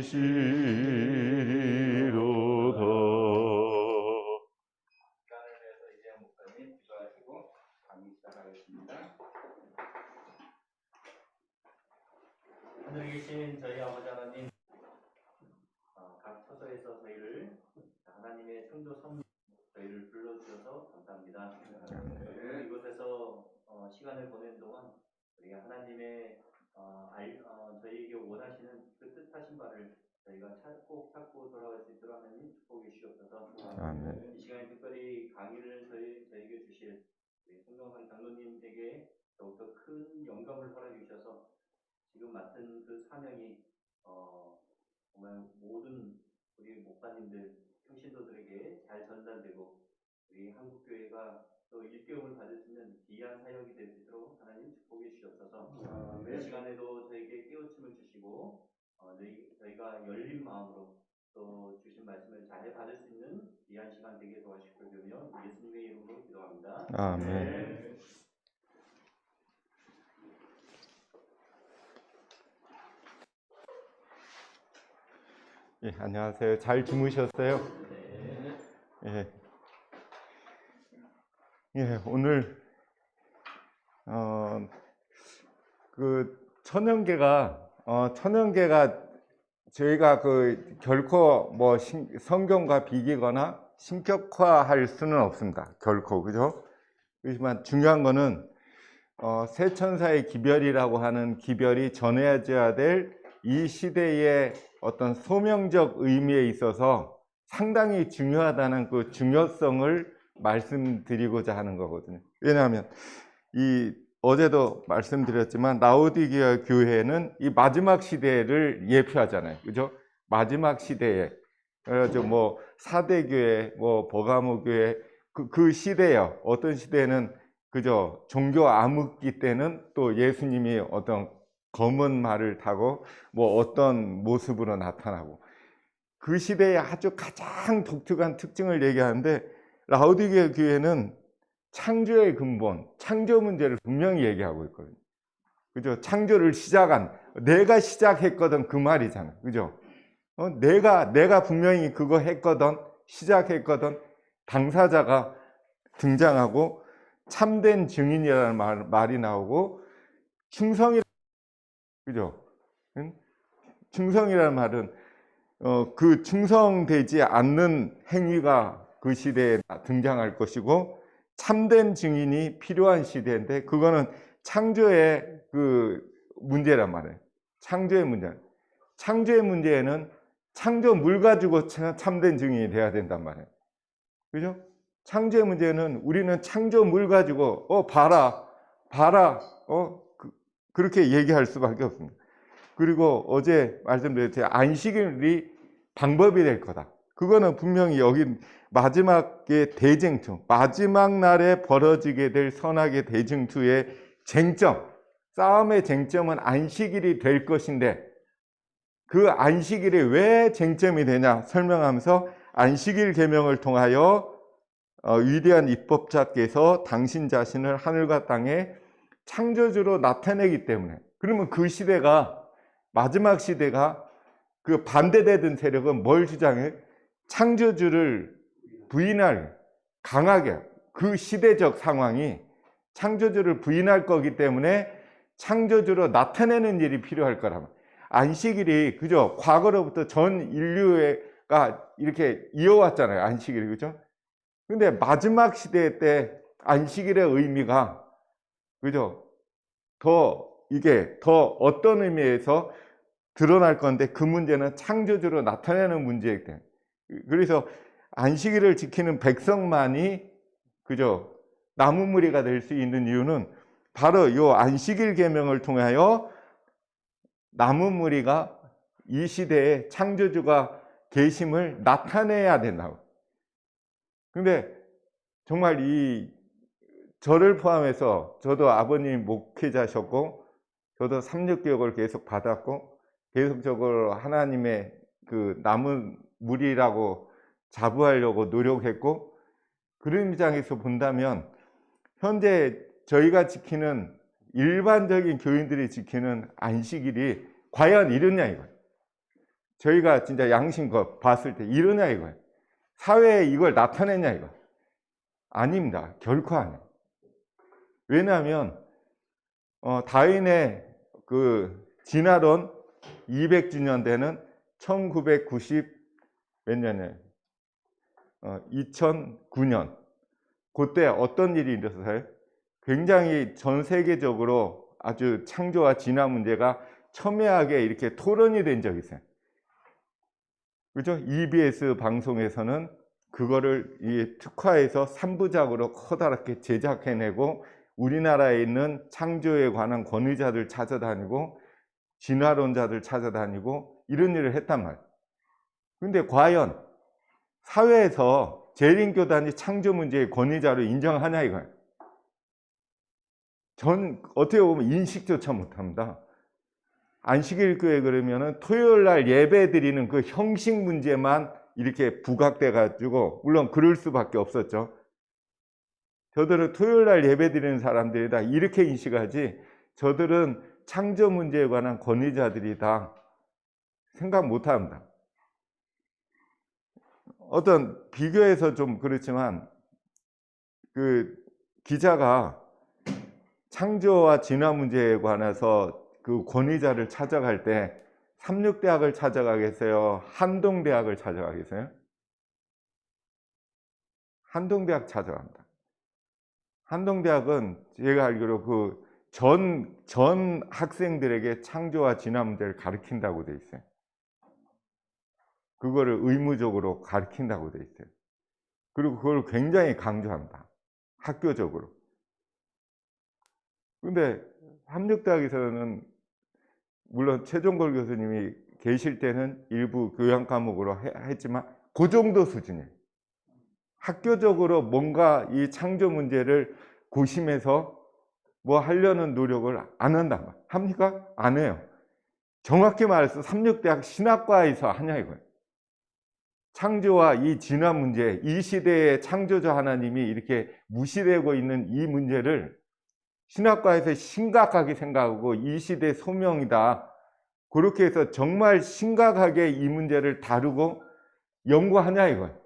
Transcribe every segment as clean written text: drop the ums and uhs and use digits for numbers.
주시리로다. 시간을 내서 이재영 목사님 기도하시고 강의 시작하겠습니다. 하늘에 계신 저희 아버지 하나님, 각 처소에서 저희를 하나님의 창조 선 저희를 불러주셔서 감사합니다. 이곳에서 시간을 보낸 동안 우리 하나님의 저희에게 원하시는 그 뜻하신 바를 저희가 꼭 찾고 돌아갈 수 있도록 하나님 축복해 주시옵소서. 아멘. 이 시간에 특별히 강의를 저희에게 주실 우리 송영상 장로님에게 더욱더 큰 영감을 허락해 주셔서 지금 맡은 그 사명이 정말 모든 우리 목사님들, 평신도들에게 잘 전달되고 우리 한국교회가 또 일깨움을 받을 수 있는 귀한 사역이 될 수 있도록 하나님 축복해 주시옵소서. 이 시간에도 저에게 깨우침을 주시고 저희가 열린 마음으로 또 주신 말씀을 잘 받을 수 있는 귀한 시간 되게 도와주시며 예수님의 이름으로 기도합니다. 아멘. 예, 안녕하세요. 잘 주무셨어요? 예. 예, 오늘 그 천연계가 저희가 그 결코 뭐 성경과 비기거나 신격화할 수는 없습니다. 결코, 그죠? 그렇지만 중요한 거는 새 천사의 기별이라고 하는 기별이 전해져야 될 이 시대의 어떤 소명적 의미에 있어서 상당히 중요하다는 그 중요성을 말씀드리고자 하는 거거든요. 왜냐하면 어제도 말씀드렸지만 라오디게아 교회는 이 마지막 시대를 예표하잖아요. 그죠? 마지막 시대에 그래서 뭐 사대교회, 뭐 버가모 교회 그 시대예요. 어떤 시대는 그죠? 종교 암흑기 때는 또 예수님이 어떤 검은 말을 타고 뭐 어떤 모습으로 나타나고 그 시대의 아주 가장 독특한 특징을 얘기하는데 라오디게아 교회는 창조의 근본, 창조 문제를 분명히 얘기하고 있거든요. 그죠? 창조를 내가 시작했거든 그 말이잖아요. 그죠? 내가 분명히 그거 했거든, 시작했거든, 당사자가 등장하고 참된 증인이라는 말이 나오고 그죠? 응? 충성이라는 말은 그 충성되지 않는 행위가 그 시대에 등장할 것이고 참된 증인이 필요한 시대인데 그거는 창조의 그 문제란 말이에요. 창조의 문제에는 창조물 가지고 참된 증인이 돼야 된단 말이에요. 그죠? 창조의 문제는 우리는 창조물 가지고 봐라 그렇게 얘기할 수밖에 없습니다. 그리고 어제 말씀드렸듯이 안식일이 방법이 될 거다. 그거는 분명히 여기 마지막의 대쟁투, 마지막 날에 벌어지게 될 선악의 대쟁투의 싸움의 쟁점은 안식일이 될 것인데 그 안식일이 왜 쟁점이 되냐 설명하면서 안식일 계명을 통하여 위대한 입법자께서 당신 자신을 하늘과 땅에 창조주로 나타내기 때문에 그러면 그 시대가 마지막 시대가 그 반대되던 세력은 뭘 주장해? 창조주를 부인할 강하게 그 시대적 상황이 창조주를 부인할 거기 때문에 창조주로 나타내는 일이 필요할 거라면 안식일이 그죠? 과거로부터 전 인류가 이렇게 이어왔잖아요. 안식일이 그죠? 근데 마지막 시대 때 안식일의 의미가 그죠? 이게 더 어떤 의미에서 드러날 건데 그 문제는 창조주로 나타내는 문제이기 때문에 그래서 안식일을 지키는 백성만이 그죠? 남은 무리가 될 수 있는 이유는 바로 이 안식일 계명을 통하여 남은 무리가 이 시대에 창조주가 계심을 나타내야 된다고. 근데 정말 저를 포함해서 저도 아버님 목회자셨고 저도 3,6개월을 계속 받았고 계속적으로 하나님의 그 남은 무리라고 자부하려고 노력했고 그런 입장에서 본다면 현재 저희가 지키는 일반적인 교인들이 지키는 안식일이 과연 이렇냐 이거예요. 저희가 진짜 양심껏 봤을 때 이러냐 이거예요. 사회에 이걸 나타내냐 이거. 아닙니다. 결코 아니에요. 왜냐하면 다윈의 그 진화론 200주년 되는 1990 몇 년이에요? 2009년. 그때 어떤 일이 일어서요? 굉장히 전 세계적으로 아주 창조와 진화 문제가 첨예하게 이렇게 토론이 된 적이 있어요. 그죠? EBS 방송에서는 그거를 특화해서 3부작으로 커다랗게 제작해내고 우리나라에 있는 창조에 관한 권위자들 찾아다니고 진화론자들 찾아다니고 이런 일을 했단 말이에요. 근데 과연 사회에서 재림교단이 창조 문제의 권위자로 인정하냐 이거예요. 전 어떻게 보면 인식조차 못합니다. 안식일 교회 그러면은 토요일 날 예배 드리는 그 형식 문제만 이렇게 부각돼 가지고, 물론 그럴 수밖에 없었죠. 저들은 토요일 날 예배 드리는 사람들이다 이렇게 인식하지, 저들은 창조 문제에 관한 권위자들이다 생각 못 합니다. 어떤 비교해서 좀 그렇지만 그 기자가 창조와 진화 문제에 관해서 그 권위자를 찾아갈 때 삼육대학을 찾아가겠어요? 한동대학을 찾아가겠어요? 한동대학 찾아갑니다. 한동대학은 제가 알기로 그 전 학생들에게 창조와 진화 문제를 가르친다고 돼 있어요. 그거를 의무적으로 가르친다고 돼 있어요. 그리고 그걸 굉장히 강조합니다. 학교적으로. 근데 삼육대학에서는 물론 최종걸 교수님이 계실 때는 일부 교양 과목으로 했지만 그 정도 수준이에요. 학교적으로 뭔가 이 창조 문제를 고심해서 뭐 하려는 노력을 안 한단 말이에요. 합니까? 안 해요. 정확히 말해서 삼육대학 신학과에서 하냐 이거예요. 창조와 이 진화 문제, 이 시대의 창조자 하나님이 이렇게 무시되고 있는 이 문제를 신학과에서 심각하게 생각하고 이 시대의 소명이다, 그렇게 해서 정말 심각하게 이 문제를 다루고 연구하냐 이거예요.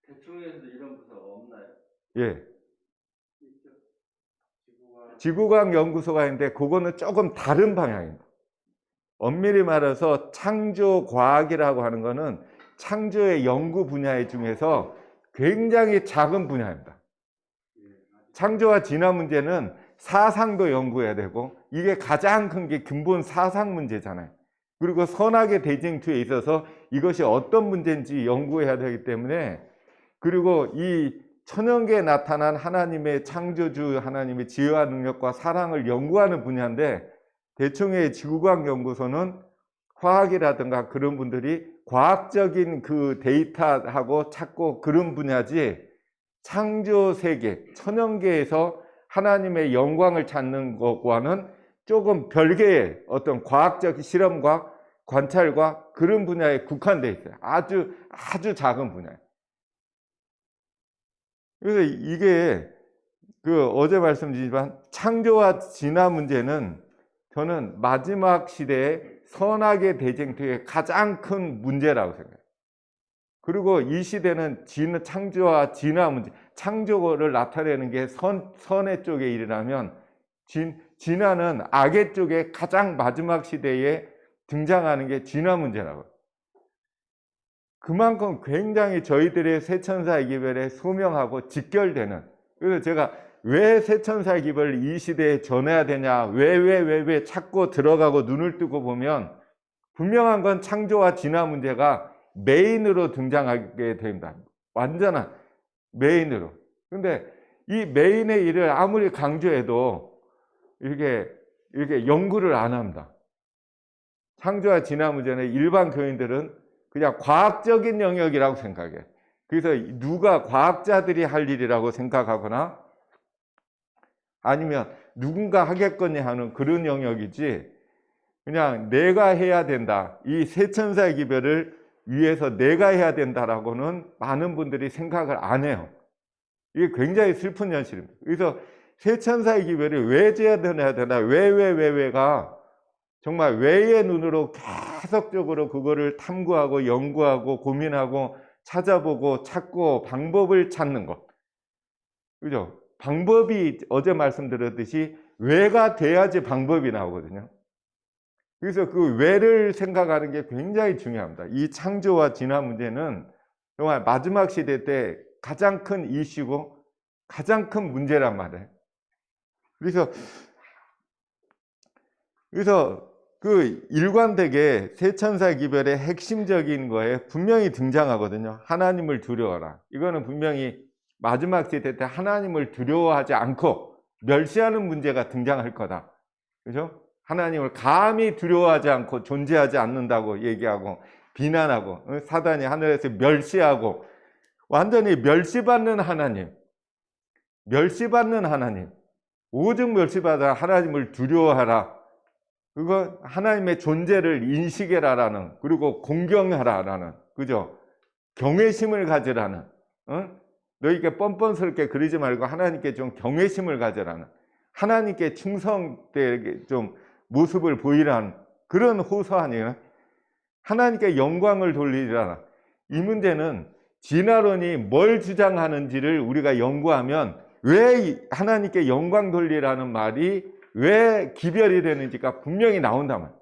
대충에서도 이런 부서가 없나요? 예. 있죠. 지구과학. 지구과학 연구소가 있는데 그거는 조금 다른 방향입니다. 엄밀히 말해서 창조과학이라고 하는 거는 창조의 연구 분야 중에서 굉장히 작은 분야입니다. 창조와 진화 문제는 사상도 연구해야 되고, 이게 가장 큰 게 근본 사상 문제잖아요. 그리고 선악의 대쟁투에 있어서 이것이 어떤 문제인지 연구해야 되기 때문에, 그리고 이 천연계에 나타난 하나님의 창조주 하나님의 지혜와 능력과 사랑을 연구하는 분야인데, 대충의 지구과학 연구소는 화학이라든가 그런 분들이 과학적인 그 데이터하고 찾고 그런 분야지, 창조 세계, 천연계에서 하나님의 영광을 찾는 것과는 조금 별개의 어떤 과학적 실험과 관찰과 그런 분야에 국한되어 있어요. 아주 작은 분야예요. 그래서 이게 그 어제 말씀드리지만 창조와 진화 문제는 저는 마지막 시대의 선악의 대쟁투의 가장 큰 문제라고 생각해요. 그리고 이 시대는 창조와 진화 문제, 창조를 나타내는 게 선의 쪽의 일이라면 진화는 악의 쪽에 가장 마지막 시대에 등장하는 게 진화 문제라고요. 그만큼 굉장히 저희들의 새천사의 기별에 소명하고 직결되는, 그래서 제가 왜 새천사의 기별을 이 시대에 전해야 되냐, 왜 찾고 들어가고 눈을 뜨고 보면 분명한 건 창조와 진화 문제가 메인으로 등장하게 됩니다. 완전한 메인으로. 근데 이 메인의 일을 아무리 강조해도 이렇게 연구를 안 합니다. 창조와 진화 문제는 일반 교인들은 그냥 과학적인 영역이라고 생각해요. 그래서 누가 과학자들이 할 일이라고 생각하거나 아니면 누군가 하겠거니 하는 그런 영역이지, 그냥 내가 해야 된다, 이 새천사의 기별을 위해서 내가 해야 된다라고는 많은 분들이 생각을 안 해요. 이게 굉장히 슬픈 현실입니다. 그래서 새천사의 기별을 왜 해야 되나, 왜가 정말 외의 눈으로 계속적으로 그거를 탐구하고 연구하고 고민하고 찾아보고 찾고 방법을 찾는 것. 그죠? 방법이 어제 말씀드렸듯이 왜가 돼야지 방법이 나오거든요. 그래서 그 왜를 생각하는 게 굉장히 중요합니다. 이 창조와 진화 문제는 정말 마지막 시대 때 가장 큰 이슈고 가장 큰 문제란 말이에요. 그래서 그 일관되게 세천사 기별의 핵심적인 거에 분명히 등장하거든요. 하나님을 두려워하라. 이거는 분명히 마지막 시대 때 하나님을 두려워하지 않고 멸시하는 문제가 등장할 거다. 그죠? 하나님을 감히 두려워하지 않고 존재하지 않는다고 얘기하고 비난하고 사단이 하늘에서 멸시하고 완전히 멸시받는 하나님, 오직 멸시받아 하나님을 두려워하라. 그거 하나님의 존재를 인식해라라는, 그리고 공경하라라는, 그죠? 경외심을 가지라는, 너희께 뻔뻔스럽게 그러지 말고 하나님께 좀 경외심을 가지라는, 하나님께 충성되게 좀 모습을 보이라는 그런 호소 아니에요? 하나님께 영광을 돌리라는. 이 문제는 진화론이 뭘 주장하는지를 우리가 연구하면 왜 하나님께 영광 돌리라는 말이 왜 기별이 되는지가 분명히 나온단 말이에요.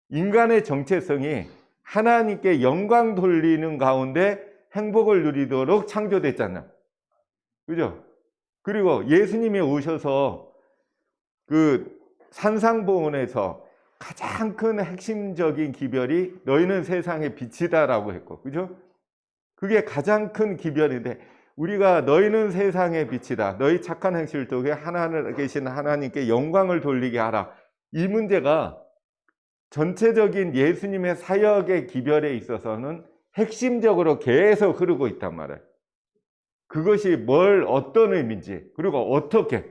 인간의 정체성이 하나님께 영광 돌리는 가운데 행복을 누리도록 창조됐잖아요. 그죠? 그리고 예수님이 오셔서 그 산상보훈에서 가장 큰 핵심적인 기별이 너희는 세상의 빛이다라고 했고, 그죠? 그게 가장 큰 기별인데, 우리가 너희는 세상의 빛이다, 너희 착한 행실을 통해 하나님 계신 하나님께 영광을 돌리게 하라. 이 문제가 전체적인 예수님의 사역의 기별에 있어서는 핵심적으로 계속 흐르고 있단 말이에요. 그것이 어떤 의미인지, 그리고 어떻게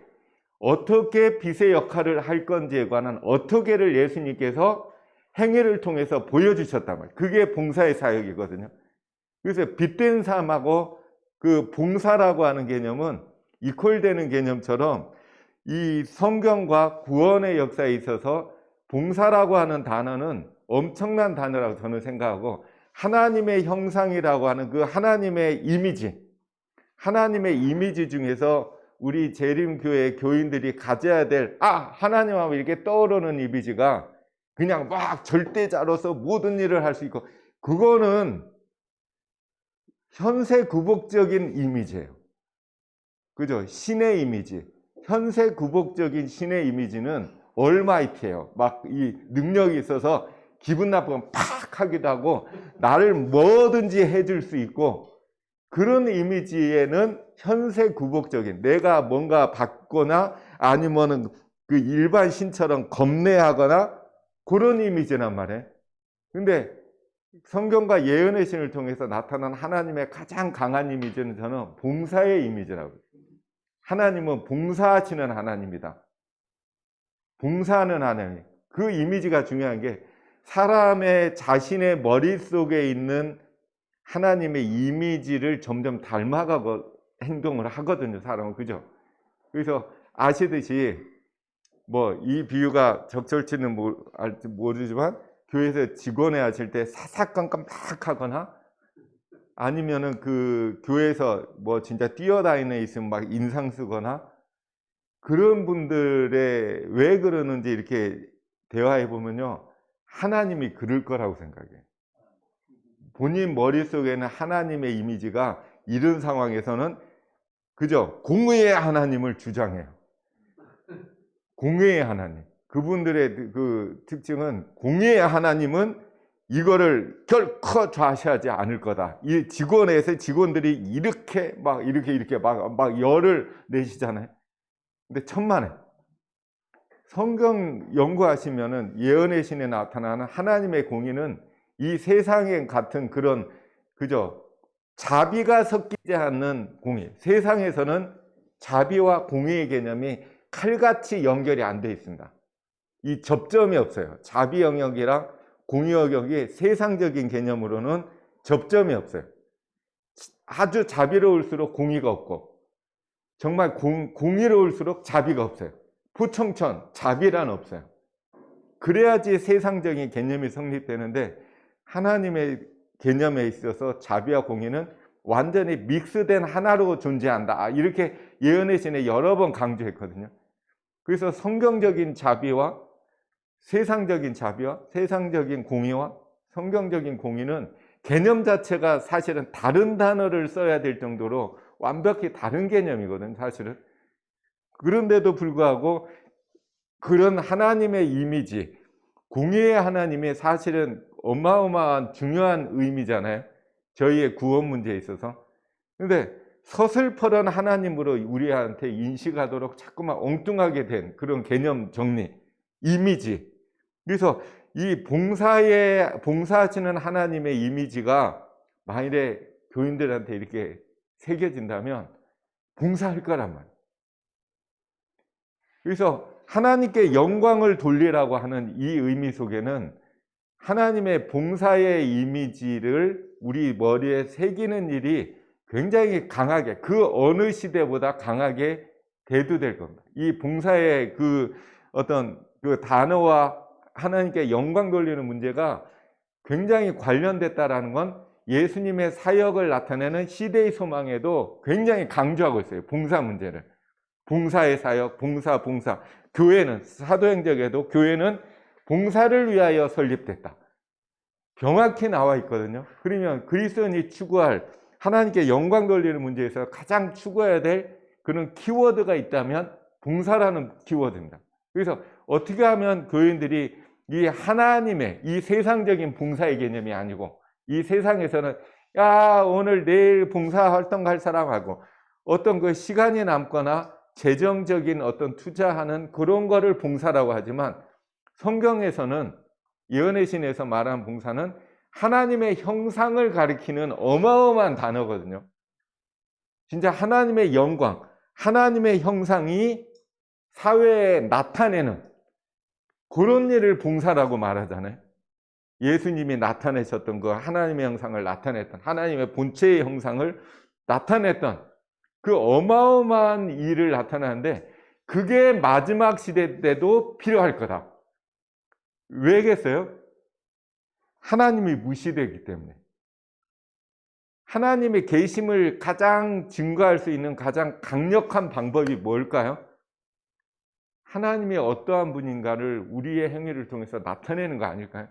빛의 역할을 할 건지에 관한 어떻게를 예수님께서 행위를 통해서 보여주셨단 말이에요. 그게 봉사의 사역이거든요. 그래서 빛된 삶하고 그 봉사라고 하는 개념은 이퀄되는 개념처럼 이 성경과 구원의 역사에 있어서 봉사라고 하는 단어는 엄청난 단어라고 저는 생각하고, 하나님의 형상이라고 하는 그 하나님의 이미지 중에서 우리 재림교회 교인들이 가져야 될, 하나님 하면 이렇게 떠오르는 이미지가 그냥 막 절대자로서 모든 일을 할 수 있고, 그거는 현세구복적인 이미지예요. 그죠? 신의 이미지. 현세구복적인 신의 이미지는 얼마이티해요. 막 이 능력이 있어서 기분 나쁘면 팍 하기도 하고 나를 뭐든지 해줄 수 있고, 그런 이미지에는 현세구복적인, 내가 뭔가 받거나 아니면은 그 일반 신처럼 겁내하거나 그런 이미지란 말이에요. 근데 성경과 예언의 신을 통해서 나타난 하나님의 가장 강한 이미지는 저는 봉사의 이미지라고 해요. 하나님은 봉사하시는 하나님이다. 봉사하는 하나님. 그 이미지가 중요한 게, 사람의 자신의 머릿속에 있는 하나님의 이미지를 점점 닮아가고 행동을 하거든요, 사람은. 그죠? 그래서 아시듯이 이 비유가 적절치는 모르지만, 교회에서 직원회 하실 때 사사건건 막 하거나, 아니면은 그 교회에서 진짜 뛰어다니는 있으면 막 인상 쓰거나, 그런 분들의 왜 그러는지 이렇게 대화해 보면요, 하나님이 그럴 거라고 생각해요. 본인 머릿속에는 하나님의 이미지가 이런 상황에서는 그죠? 공의의 하나님을 주장해요. 공의의 하나님. 그분들의 그 특징은, 공의의 하나님은 이거를 결코 좌시하지 않을 거다. 이 직원들이 이렇게 막 열을 내시잖아요. 근데 천만에 성경 연구하시면은 예언의 신에 나타나는 하나님의 공의는 이 세상에 같은 그런, 그죠? 자비가 섞이지 않는 공의. 세상에서는 자비와 공의의 개념이 칼같이 연결이 안 돼 있습니다. 이 접점이 없어요. 자비 영역이랑 공의 영역이 세상적인 개념으로는 접점이 없어요. 아주 자비로울수록 공의가 없고, 정말 공의로울수록 자비가 없어요. 포청천, 자비란 없어요. 그래야지 세상적인 개념이 성립되는데 하나님의 개념에 있어서 자비와 공의는 완전히 믹스된 하나로 존재한다. 이렇게 예언의 신에 여러 번 강조했거든요. 그래서 성경적인 자비와 세상적인 자비와 세상적인 공의와 성경적인 공의는 개념 자체가 사실은 다른 단어를 써야 될 정도로 완벽히 다른 개념이거든, 사실은. 그런데도 불구하고 그런 하나님의 이미지, 공의의 하나님이 사실은 어마어마한 중요한 의미잖아요. 저희의 구원 문제에 있어서. 근데 서슬퍼런 하나님으로 우리한테 인식하도록 자꾸만 엉뚱하게 된 그런 개념 정리, 이미지. 그래서 이 봉사하시는 하나님의 이미지가 만일에 교인들한테 이렇게 새겨진다면 봉사할 거란 말이에요. 그래서 하나님께 영광을 돌리라고 하는 이 의미 속에는 하나님의 봉사의 이미지를 우리 머리에 새기는 일이 굉장히 강하게, 그 어느 시대보다 강하게 대두될 겁니다. 이 봉사의 그 어떤 그 단어와 하나님께 영광 돌리는 문제가 굉장히 관련됐다라는 건 예수님의 사역을 나타내는 시대의 소망에도 굉장히 강조하고 있어요. 봉사 문제를. 봉사의 사역, 봉사. 교회는, 사도행전에도 교회는 봉사를 위하여 설립됐다. 정확히 나와 있거든요. 그러면 그리스도인이 추구할 하나님께 영광 돌리는 문제에서 가장 추구해야 될 그런 키워드가 있다면 봉사라는 키워드입니다. 그래서 어떻게 하면 교인들이 이 하나님의 이 세상적인 봉사의 개념이 아니고 이 세상에서는 야 오늘 내일 봉사 활동 갈 사람하고 어떤 그 시간이 남거나 재정적인 어떤 투자하는 그런 거를 봉사라고 하지만 성경에서는 예언의 신에서 말한 봉사는 하나님의 형상을 가리키는 어마어마한 단어거든요. 진짜 하나님의 영광, 하나님의 형상이 사회에 나타내는 그런 일을 봉사라고 말하잖아요. 예수님이 나타내셨던 그 하나님의 형상을 나타냈던 하나님의 본체의 형상을 나타냈던 그 어마어마한 일을 나타내는데 그게 마지막 시대 때도 필요할 거다. 왜겠어요? 하나님이 무시되기 때문에. 하나님의 계심을 가장 증거할 수 있는 가장 강력한 방법이 뭘까요? 하나님이 어떠한 분인가를 우리의 행위를 통해서 나타내는 거 아닐까요?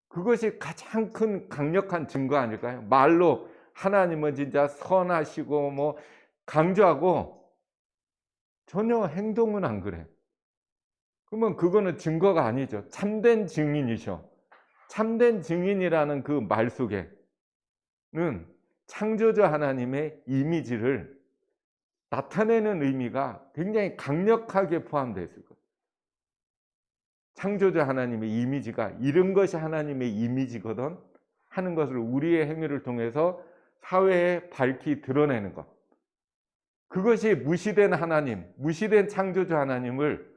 그것이 가장 큰 강력한 증거 아닐까요? 말로 하나님은 진짜 선하시고 뭐 강조하고 전혀 행동은 안 그래. 그러면 그거는 증거가 아니죠. 참된 증인이셔. 참된 증인이라는 그 말 속에는 창조주 하나님의 이미지를 나타내는 의미가 굉장히 강력하게 포함되어 있을 거예요. 창조주 하나님의 이미지가 이런 것이 하나님의 이미지거든 하는 것을 우리의 행위를 통해서 사회에 밝히 드러내는 것. 그것이 무시된 하나님, 무시된 창조주 하나님을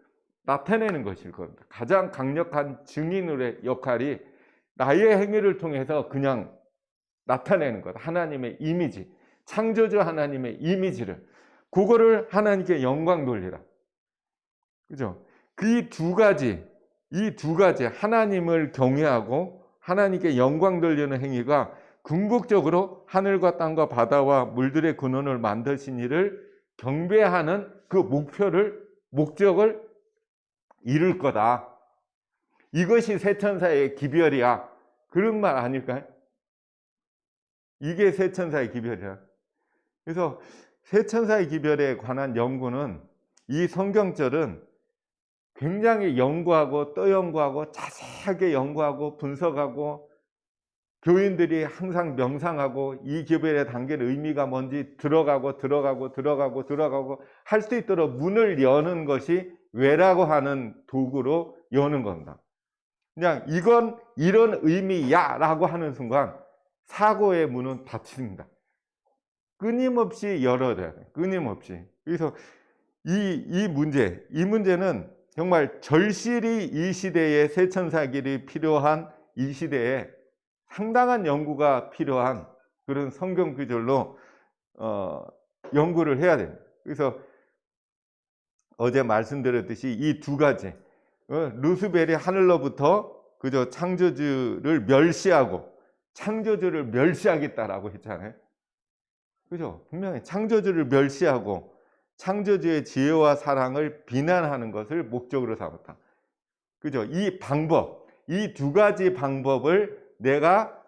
나타내는 것일 겁니다. 가장 강력한 증인의 역할이 나의 행위를 통해서 그냥 나타내는 것. 하나님의 이미지, 창조주 하나님의 이미지를. 그거를 하나님께 영광 돌리라. 그죠? 이 두 가지 하나님을 경외하고 하나님께 영광 돌리는 행위가 궁극적으로 하늘과 땅과 바다와 물들의 근원을 만드신 이를 경배하는 그 목적을 이룰 거다. 이것이 세천사의 기별이야. 그런 말 아닐까요? 이게 세천사의 기별이야. 그래서 세천사의 기별에 관한 연구는 이 성경절은 굉장히 연구하고 또 연구하고 자세하게 연구하고 분석하고 교인들이 항상 명상하고 이 기별에 담긴 의미가 뭔지 들어가고 할 수 있도록 문을 여는 것이 왜라고 하는 도구로 여는 겁니다. 그냥 이건 이런 의미야 라고 하는 순간 사고의 문은 닫힙니다. 끊임없이 열어야 돼요. 끊임없이. 그래서 이 문제는 정말 절실히 이 시대에 세천사길이 필요한 이 시대에 상당한 연구가 필요한 그런 성경 구절로 연구를 해야 됩니다. 그래서 어제 말씀드렸듯이 이 두 가지, 루스벨이 하늘로부터 그저 창조주를 멸시하고 창조주를 멸시하겠다라고 했잖아요. 그죠? 분명히 창조주를 멸시하고 창조주의 지혜와 사랑을 비난하는 것을 목적으로 삼았다. 그죠? 이 방법, 이 두 가지 방법을 내가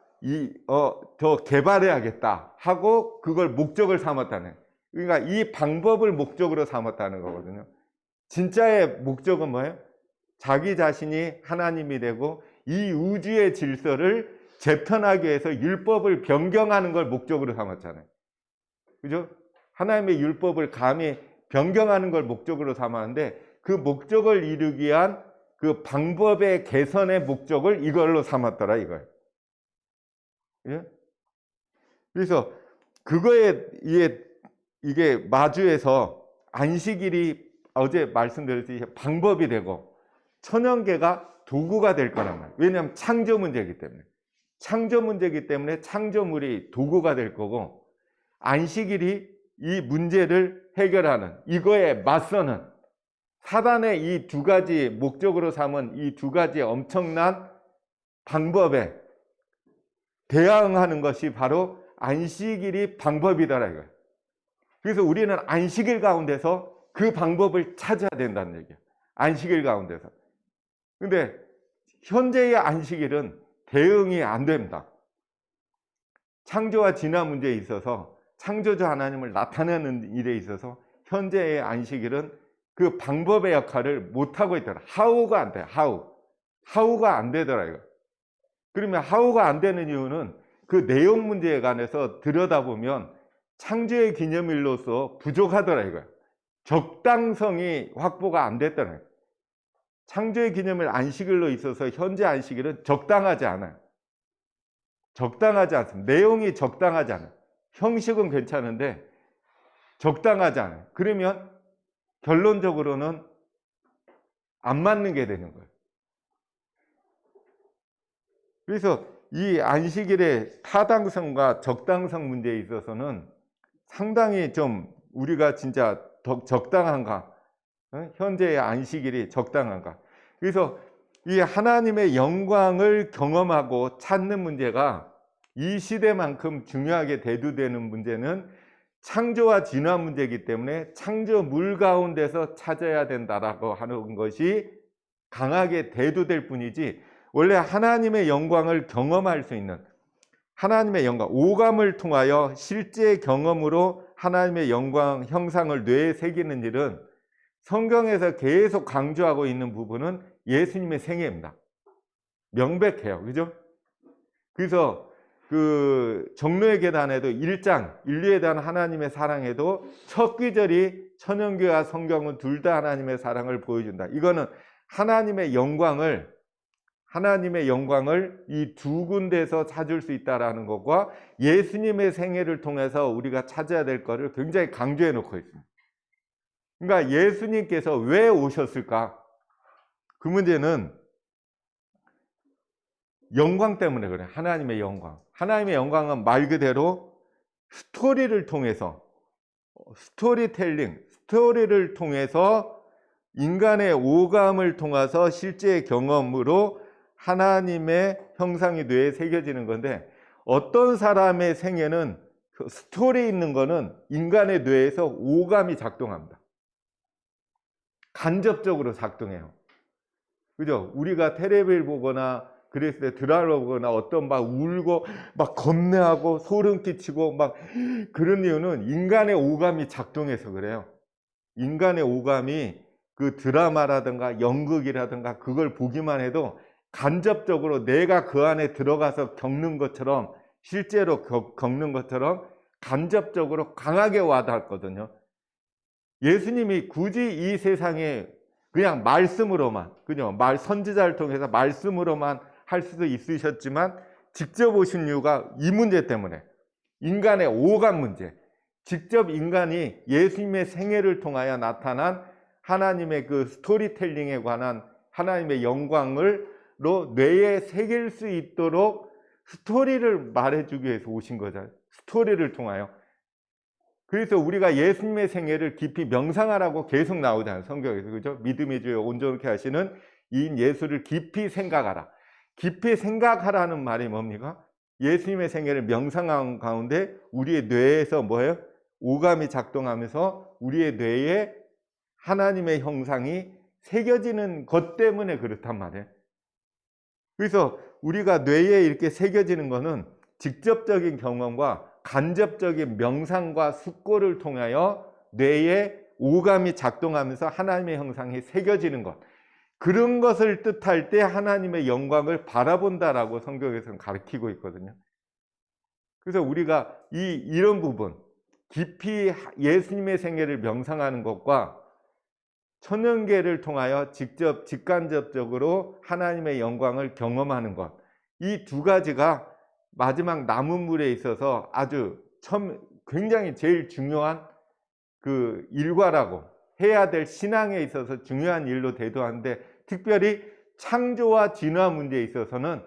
더 개발해야겠다 하고 그걸 목적을 삼았다는. 그러니까 이 방법을 목적으로 삼았다는 거거든요. 진짜의 목적은 뭐예요? 자기 자신이 하나님이 되고 이 우주의 질서를 재편하기 위해서 율법을 변경하는 걸 목적으로 삼았잖아요. 그죠? 하나님의 율법을 감히 변경하는 걸 목적으로 삼았는데 그 목적을 이루기 위한 그 방법의 개선의 목적을 이걸로 삼았더라 이거예요. 예? 그래서 그거에 이게 마주해서 안식일이 어제 말씀드렸듯이 방법이 되고 천연계가 도구가 될 거란 말이에요. 왜냐하면 창조 문제이기 때문에. 창조 문제이기 때문에 창조물이 도구가 될 거고 안식일이 이 문제를 해결하는 이거에 맞서는 사단의 이 두 가지 목적으로 삼은 이 두 가지 엄청난 방법에 대항하는 것이 바로 안식일이 방법이다라 이거예요. 그래서 우리는 안식일 가운데서 그 방법을 찾아야 된다는 얘기예요. 안식일 가운데서. 근데 현재의 안식일은 대응이 안 됩니다. 창조와 진화 문제에 있어서 창조주 하나님을 나타내는 일에 있어서 현재의 안식일은 그 방법의 역할을 못하고 있더라. 하우가 안 돼. 하우가 안 되더라 이거. 그러면 하우가 안 되는 이유는 그 내용 문제에 관해서 들여다보면 창조의 기념일로서 부족하더라 이거야. 적당성이 확보가 안 됐더라. 창조의 기념일 안식일로 있어서 현재 안식일은 적당하지 않아요. 적당하지 않습니다. 내용이 적당하지 않아요. 형식은 괜찮은데 적당하지 않아요. 그러면 결론적으로는 안 맞는 게 되는 거예요. 그래서 이 안식일의 타당성과 적당성 문제에 있어서는 상당히 좀 우리가 진짜 적당한가? 현재의 안식일이 적당한가? 그래서 이 하나님의 영광을 경험하고 찾는 문제가 이 시대만큼 중요하게 대두되는 문제는 창조와 진화 문제이기 때문에 창조물 가운데서 찾아야 된다라고 하는 것이 강하게 대두될 뿐이지 원래 하나님의 영광을 경험할 수 있는 하나님의 영광, 오감을 통하여 실제 경험으로 하나님의 영광 형상을 뇌에 새기는 일은 성경에서 계속 강조하고 있는 부분은 예수님의 생애입니다. 명백해요. 그죠? 그래서 그 종로의 계단에도 1장, 인류에 대한 하나님의 사랑에도 첫 귀절이 천연교와 성경은 둘 다 하나님의 사랑을 보여준다. 이거는 하나님의 영광을 이 두 군데에서 찾을 수 있다는 것과 예수님의 생애를 통해서 우리가 찾아야 될 것을 굉장히 강조해 놓고 있습니다. 그러니까 예수님께서 왜 오셨을까? 그 문제는 영광 때문에 그래요. 하나님의 영광. 하나님의 영광은 말 그대로 스토리를 통해서 스토리를 통해서 인간의 오감을 통해서 실제 경험으로 하나님의 형상이 뇌에 새겨지는 건데 어떤 사람의 생애는 그 스토리 있는 거는 인간의 뇌에서 오감이 작동합니다. 간접적으로 작동해요. 그죠? 우리가 텔레비를 보거나 그랬을 때 드라마 보거나 어떤 막 울고 막 겁내하고 소름 끼치고 막 그런 이유는 인간의 오감이 작동해서 그래요. 인간의 오감이 그 드라마라든가 연극이라든가 그걸 보기만 해도 간접적으로 내가 그 안에 들어가서 겪는 것처럼 실제로 겪는 것처럼 간접적으로 강하게 와닿았거든요. 예수님이 굳이 이 세상에 그냥 말씀으로만, 그죠? 선지자를 통해서 말씀으로만 할 수도 있으셨지만 직접 오신 이유가 이 문제 때문에 인간의 오감 문제, 직접 인간이 예수님의 생애를 통하여 나타난 하나님의 그 스토리텔링에 관한 하나님의 영광을로 뇌에 새길 수 있도록 스토리를 말해주기 위해서 오신 거잖아요. 스토리를 통하여. 그래서 우리가 예수님의 생애를 깊이 명상하라고 계속 나오잖아요. 성경에서. 그죠? 믿음의 주여 온전케 하시는 이인 예수를 깊이 생각하라. 깊이 생각하라는 말이 뭡니까? 예수님의 생애를 명상하는 가운데 우리의 뇌에서 뭐예요? 오감이 작동하면서 우리의 뇌에 하나님의 형상이 새겨지는 것 때문에 그렇단 말이에요. 그래서 우리가 뇌에 이렇게 새겨지는 것은 직접적인 경험과 간접적인 명상과 숙고를 통하여 뇌에 오감이 작동하면서 하나님의 형상이 새겨지는 것, 그런 것을 뜻할 때 하나님의 영광을 바라본다라고 성경에서는 가르치고 있거든요. 그래서 우리가 이런 부분, 깊이 예수님의 생애를 명상하는 것과 천연계를 통하여 직접 직간접적으로 하나님의 영광을 경험하는 것, 이 두 가지가 마지막 남은 물에 있어서 아주 굉장히 제일 중요한 그 일과라고 해야 될 신앙에 있어서 중요한 일로 대두하는데, 특별히 창조와 진화 문제에 있어서는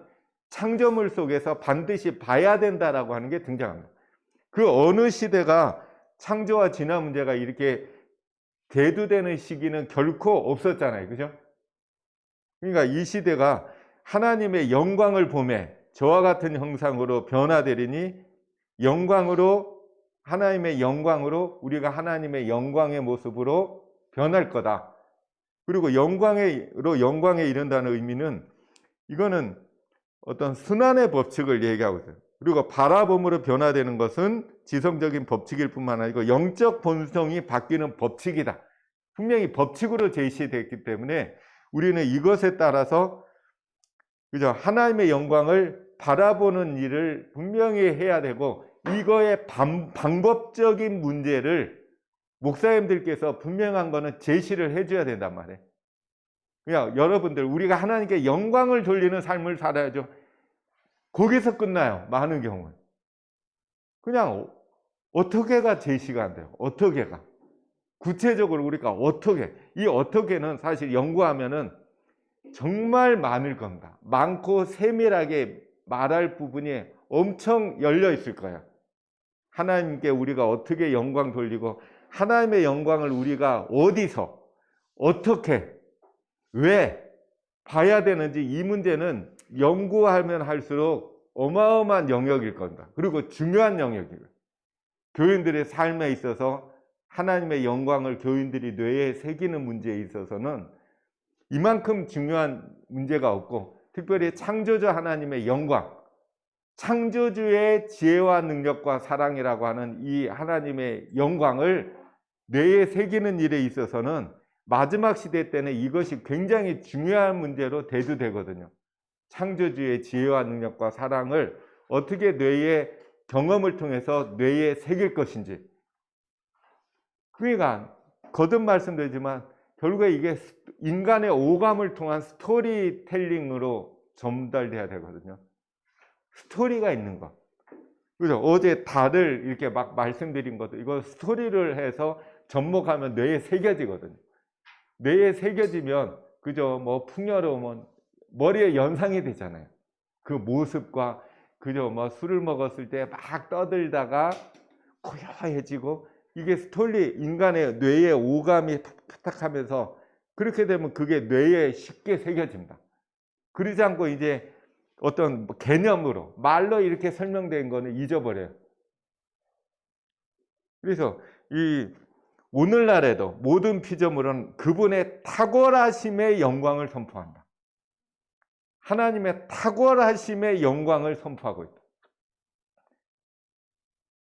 창조물 속에서 반드시 봐야 된다라고 하는 게 등장합니다. 그 어느 시대가 창조와 진화 문제가 이렇게 대두되는 시기는 결코 없었잖아요. 그죠? 그러니까 이 시대가 하나님의 영광을 보매 저와 같은 형상으로 변화되리니 하나님의 영광으로 우리가 하나님의 영광의 모습으로 변할 거다. 그리고 영광에 이른다는 의미는, 이거는 어떤 순환의 법칙을 얘기하고 있어요. 그리고 바라봄으로 변화되는 것은 지성적인 법칙일 뿐만 아니고 영적 본성이 바뀌는 법칙이다. 분명히 법칙으로 제시됐기 때문에 우리는 이것에 따라서 그죠? 하나님의 영광을 바라보는 일을 분명히 해야 되고, 이거의 방법적인 문제를 목사님들께서 분명한 거는 제시를 해줘야 된단 말이에요. 그냥 여러분들, 우리가 하나님께 영광을 돌리는 삶을 살아야죠. 거기서 끝나요. 많은 경우는. 그냥 어떻게가 제시가 안 돼요. 어떻게가. 구체적으로 우리가 이 어떻게는 사실 연구하면은 정말 많을 겁니다. 많고 세밀하게 말할 부분이 엄청 열려 있을 거예요. 하나님께 우리가 어떻게 영광 돌리고, 하나님의 영광을 우리가 어디서, 어떻게, 왜 봐야 되는지, 이 문제는 연구하면 할수록 어마어마한 영역일 겁니다. 그리고 중요한 영역이에요. 교인들의 삶에 있어서 하나님의 영광을 교인들이 뇌에 새기는 문제에 있어서는 이만큼 중요한 문제가 없고, 특별히 창조주 하나님의 영광, 창조주의 지혜와 능력과 사랑이라고 하는 이 하나님의 영광을 뇌에 새기는 일에 있어서는 마지막 시대 때는 이것이 굉장히 중요한 문제로 대두되거든요. 창조주의 지혜와 능력과 사랑을 어떻게 뇌의 경험을 통해서 뇌에 새길 것인지. 그러니까 거듭 말씀드리지만 결국에 이게 인간의 오감을 통한 스토리텔링으로 전달돼야 되거든요. 스토리가 있는 것. 그죠? 어제 다들 이렇게 막 말씀드린 것도 이거 스토리를 해서 접목하면 뇌에 새겨지거든요. 뇌에 새겨지면 그죠? 뭐 풍요로우면 머리에 연상이 되잖아요. 그 모습과 그죠? 뭐 술을 먹었을 때 막 떠들다가 고요해지고, 이게 스토리, 인간의 뇌의 오감이 탁탁하면서 그렇게 되면 그게 뇌에 쉽게 새겨집니다. 그러지 않고 이제 어떤 개념으로 말로 이렇게 설명된 거는 잊어버려요. 그래서 이 오늘날에도 모든 피조물은 그분의 탁월하심의 영광을 선포한다. 하나님의 탁월하심의 영광을 선포하고 있다.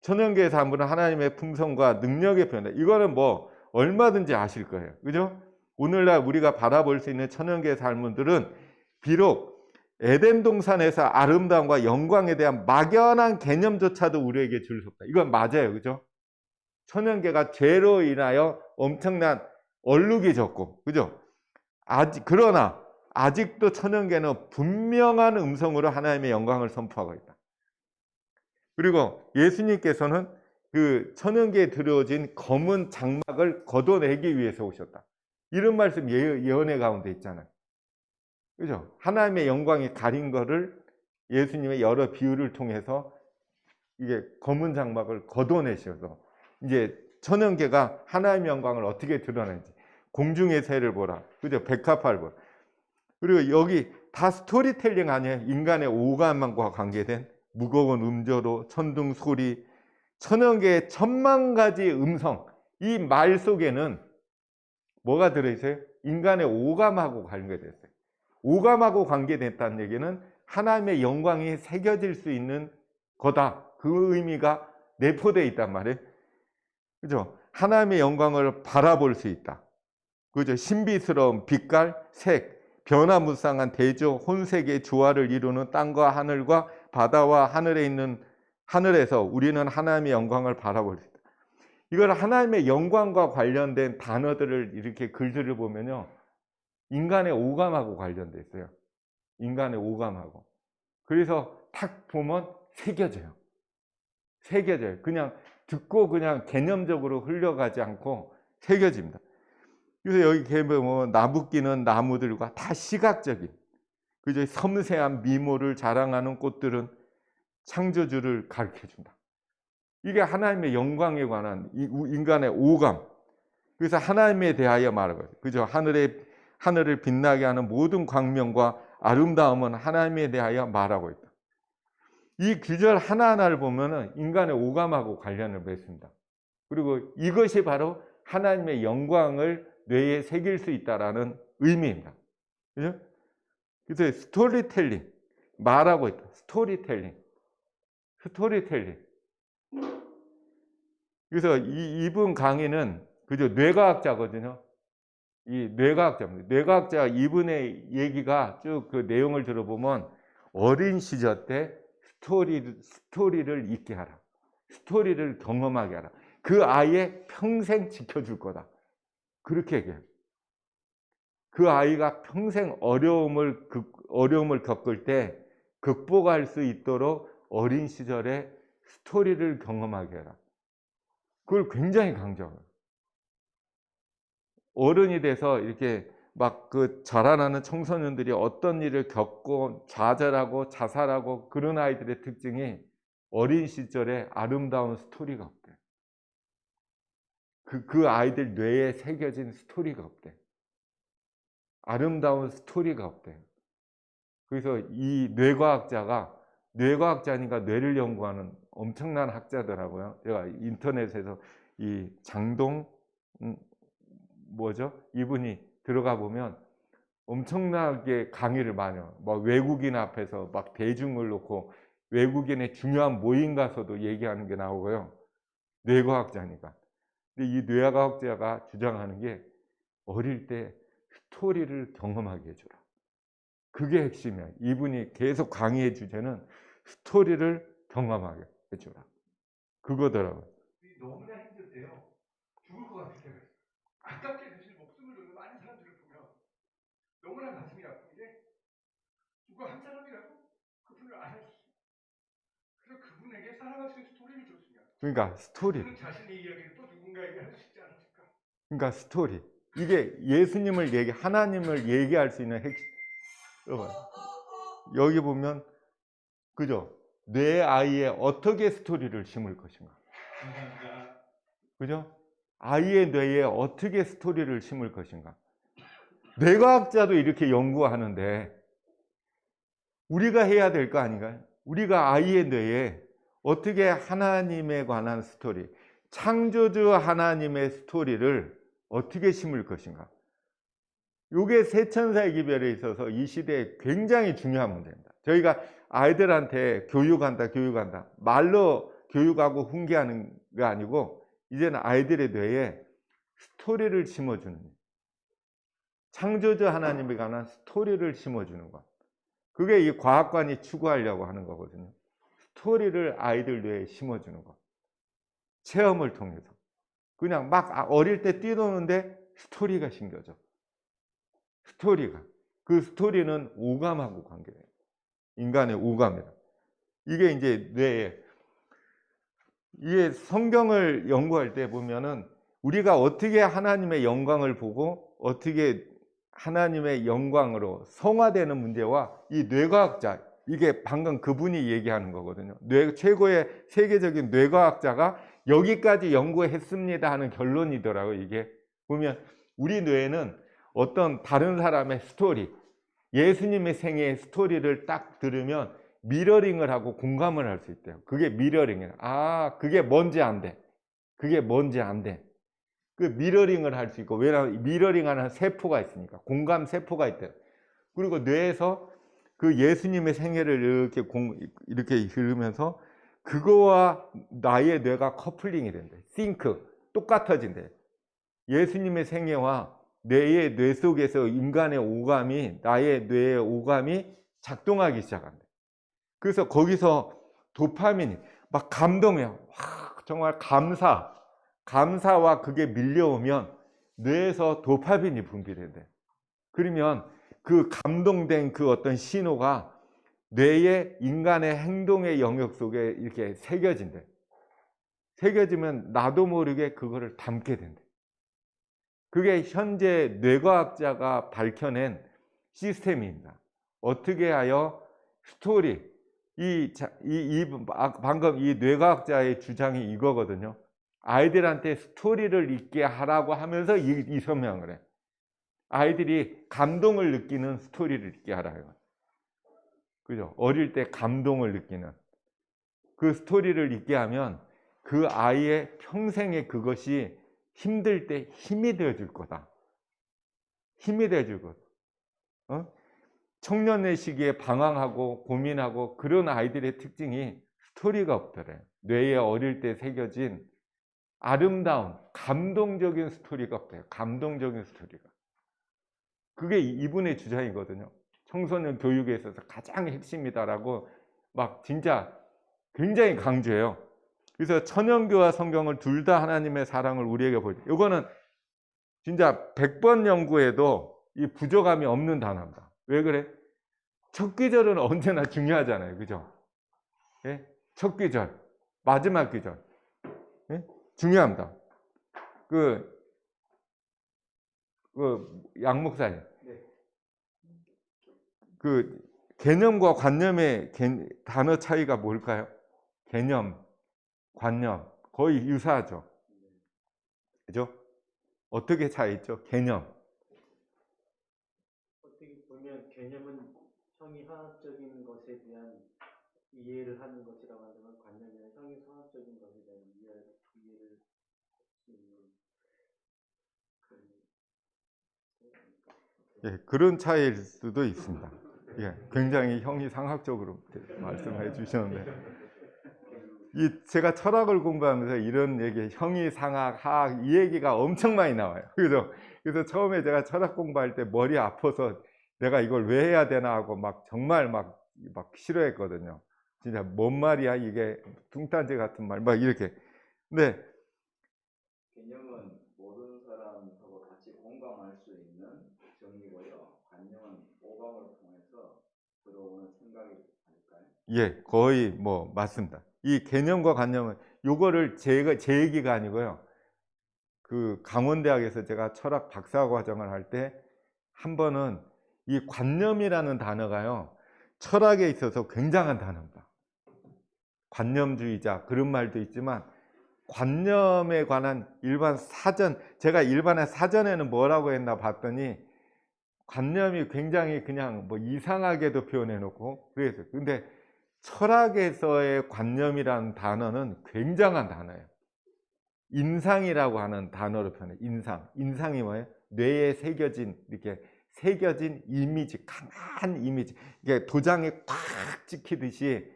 천연계의 사물은 하나님의 풍성과 능력의 표현. 이거는 뭐 얼마든지 아실 거예요. 그죠? 오늘날 우리가 바라볼 수 있는 천연계의 사물들은 비록 에덴 동산에서 아름다움과 영광에 대한 막연한 개념조차도 우리에게 줄 수 없다. 이건 맞아요. 그죠? 천연계가 죄로 인하여 엄청난 얼룩이 졌고, 그죠? 그러나 아직도 천연계는 분명한 음성으로 하나님의 영광을 선포하고 있다. 그리고 예수님께서는 그 천연계에 들어진 검은 장막을 걷어내기 위해서 오셨다. 이런 말씀 예언의 가운데 있잖아요. 그죠? 하나님의 영광이 가린 거를 예수님의 여러 비유를 통해서 이게 검은 장막을 걷어내셔서 이제 천연계가 하나님의 영광을 어떻게 드러내는지. 공중의 새를 보라. 그죠? 백합화를 보라. 그리고 여기 다 스토리텔링 아니에요? 인간의 오감과 관계된 무거운 음조로, 천둥 소리, 천연계의 천만 가지 음성. 이 말 속에는 뭐가 들어있어요? 인간의 오감하고 관계됐어요. 오감하고 관계됐다는 얘기는 하나님의 영광이 새겨질 수 있는 거다. 그 의미가 내포되어 있단 말이에요. 그죠? 하나님의 영광을 바라볼 수 있다. 그죠? 신비스러운 빛깔, 색, 변화무쌍한 대조, 혼색의 조화를 이루는 땅과 하늘과 바다와 하늘에 있는 하늘에서 우리는 하나님의 영광을 바라볼 수 있다. 이걸 하나님의 영광과 관련된 단어들을 이렇게 글들을 보면요. 인간의 오감하고 관련돼 있어요. 인간의 오감하고. 그래서 탁 보면 새겨져요. 새겨져요. 그냥 듣고 그냥 개념적으로 흘러가지 않고 새겨집니다. 그래서 여기 보면 나붓기는 나무들과 다 시각적인, 그죠? 섬세한 미모를 자랑하는 꽃들은 창조주를 가르쳐준다. 이게 하나님의 영광에 관한 인간의 오감. 그래서 하나님에 대하여 말하고, 그죠? 하늘을 빛나게 하는 모든 광명과 아름다움은 하나님에 대하여 말하고 있다. 이 구절 하나하나를 보면은 인간의 오감하고 관련을 맺습니다. 그리고 이것이 바로 하나님의 영광을 뇌에 새길 수 있다라는 의미입니다. 그죠? 그래서 스토리텔링, 말하고 있다. 스토리텔링. 그래서 이분 강의는 그죠? 뇌과학자거든요. 이 뇌과학자입니다. 뇌과학자 이분의 얘기가 쭉 그 내용을 들어보면 어린 시절 때 스토리를 잊게 하라. 스토리를 경험하게 하라. 그 아이의 평생 지켜줄 거다. 그렇게 얘기해요. 그 아이가 평생 어려움을 겪을 때 극복할 수 있도록 어린 시절에 스토리를 경험하게 해라. 그걸 굉장히 강조해요. 어른이 돼서 이렇게 막 그 자라나는 청소년들이 어떤 일을 겪고 좌절하고 자살하고 그런 아이들의 특징이 어린 시절에 아름다운 스토리가 없대. 그 아이들 뇌에 새겨진 스토리가 없대. 아름다운 스토리가 없대. 그래서 이 뇌과학자니까 뇌를 연구하는 엄청난 학자더라고요. 제가 인터넷에서 이 장동 이분이 들어가 보면 엄청나게 강의를 많이 해요. 막 외국인 앞에서 막 대중을 놓고 외국인의 중요한 모임 가서도 얘기하는 게 나오고요. 뇌과학자니까. 근데 이 뇌과학자가 주장하는 게 어릴 때 스토리를 경험하게 해주라. 그게 핵심이야. 이분이 계속 강의의 주제는 스토리를 경험하게 해주라. 그거더라고요. 너무나 힘들 때요. 죽을 것 같을 때가 있어요. 아깝게 사실 목숨을 놓는 많은 사람들을 보면 너무나 가슴이 아픈 게 누가 한 사람이라도 그분을 알아주시고 그래서 그분에게 살아가시는 스토리를 줬으면 그러니까 스토리. 그분은 자신의 이야기를 또 누군가에게 할 수 있지 않았을까. 그러니까 스토리. 이게 예수님을 하나님을 얘기할 수 있는 핵심. 여기 보면 그죠? 내 아이에 어떻게 스토리를 심을 것인가. 그죠? 아이의 뇌에 어떻게 스토리를 심을 것인가. 뇌과학자도 이렇게 연구하는데 우리가 해야 될 거 아닌가요? 우리가 아이의 뇌에 어떻게 하나님에 관한 스토리, 창조주 하나님의 스토리를 어떻게 심을 것인가. 이게 세천사의 기별에 있어서 이 시대에 굉장히 중요한 문제입니다. 저희가 아이들한테 교육한다. 말로 교육하고 훈계하는 게 아니고 이제는 아이들의 뇌에 스토리를 심어주는, 창조주 하나님에 관한 스토리를 심어주는 것. 그게 이 과학관이 추구하려고 하는 거거든요. 스토리를 아이들 뇌에 심어주는 것. 체험을 통해서. 그냥 막 어릴 때 뛰노는데 스토리가 심겨져. 그 스토리는 오감하고 관계돼요. 인간의 오감이다. 이게 이제 뇌에, 이게 성경을 연구할 때 보면은 우리가 어떻게 하나님의 영광을 보고 어떻게 하나님의 영광으로 성화되는 문제와 이 뇌과학자, 이게 방금 그분이 얘기하는 거거든요. 최고의 세계적인 뇌과학자가 여기까지 연구했습니다 하는 결론이더라고요. 이게 보면 우리 뇌는 어떤 다른 사람의 스토리, 예수님의 생애의 스토리를 딱 들으면 미러링을 하고 공감을 할 수 있대요. 그게 미러링이에요. 아, 그게 뭔지 안 돼. 그게 뭔지 안 돼. 그 미러링을 할 수 있고, 왜냐하면 미러링하는 세포가 있으니까, 공감 세포가 있대요. 그리고 뇌에서 그 예수님의 생애를 이렇게 들으면서 그거와 나의 뇌가 커플링이 된대. 싱크, 똑같아진대. 예수님의 생애와 뇌의 뇌 속에서 인간의 오감이, 나의 뇌의 오감이 작동하기 시작한대. 그래서 거기서 도파민이 막 감동해요. 와, 정말 감사와 그게 밀려오면 뇌에서 도파민이 분비된대. 그러면 그 감동된 그 어떤 신호가 뇌의 인간의 행동의 영역 속에 이렇게 새겨진대. 새겨지면 나도 모르게 그거를 담게 된대. 그게 현재 뇌과학자가 밝혀낸 시스템입니다. 어떻게 하여 스토리, 방금 이 뇌과학자의 주장이 이거거든요. 아이들한테 스토리를 읽게 하라고 하면서 이 설명을 해. 아이들이 감동을 느끼는 스토리를 읽게 하라요. 그죠? 어릴 때 감동을 느끼는 그 스토리를 읽게 하면 그 아이의 평생에 그것이 힘들 때 힘이 되어줄 거다. 힘이 되어줄 거다. 청년의 시기에 방황하고 고민하고 그런 아이들의 특징이 스토리가 없더래. 뇌에 어릴 때 새겨진 아름다운 감동적인 스토리가 없대요. 감동적인 스토리가. 그게 이분의 주장이거든요. 청소년 교육에 있어서 가장 핵심이다라고 막 진짜 굉장히 강조해요. 그래서 천연교와 성경을 둘 다 하나님의 사랑을 우리에게 보여줘. 이거는 진짜 100번 연구해도 이 부족함이 없는 단어입니다. 왜 그래? 첫 귀절은 언제나 중요하잖아요. 그죠? 예? 첫 귀절, 마지막 귀절. 예? 중요합니다. 양 목사님. 그 개념과 관념의 단어 차이가 뭘까요? 개념, 관념. 거의 유사하죠. 그죠? 어떻게 차이 있죠? 개념. 어떻게 보면 개념은 형이상학적인 것에 대한 이해를 하는 것이라고 한다면 관념은 형이상학적인 것에 대한 이해를 할 수 있는 예, 그런 차이일 수도 있습니다. 예, 굉장히 형이상학적으로 말씀해 주셨는데 제가 철학을 공부하면서 이런 얘기, 형이상학, 하학 이 얘기가 엄청 많이 나와요. 그래서 처음에 제가 철학 공부할 때 머리 아파서 내가 이걸 왜 해야 되나 하고 막 정말 막 싫어했거든요. 진짜 뭔 말이야 이게 뚱딴지 같은 말 막 이렇게. 근데 개념은 모든 사람하고 같이 공감할 수 있는 정의고요. 관념은 오감을 통해서 들어오는 생각이 아닐까요? 예, 거의 뭐 맞습니다. 이 개념과 관념은 요거를 제 얘기가 아니고요. 그 강원대학에서 제가 철학 박사 과정을 할 때 한 번은 이 관념이라는 단어가요. 철학에 있어서 굉장한 단어입니다. 관념주의자 그런 말도 있지만 관념에 관한 일반 사전, 제가 일반의 사전에는 뭐라고 했나 봤더니 관념이 굉장히 그냥 뭐 이상하게도 표현해 놓고 그래서 근데 철학에서의 관념이라는 단어는 굉장한 단어예요. 인상이라고 하는 단어로 표현해. 인상이 뭐예요? 뇌에 이렇게 새겨진 이미지, 강한 이미지. 이게 도장에 꽉 찍히듯이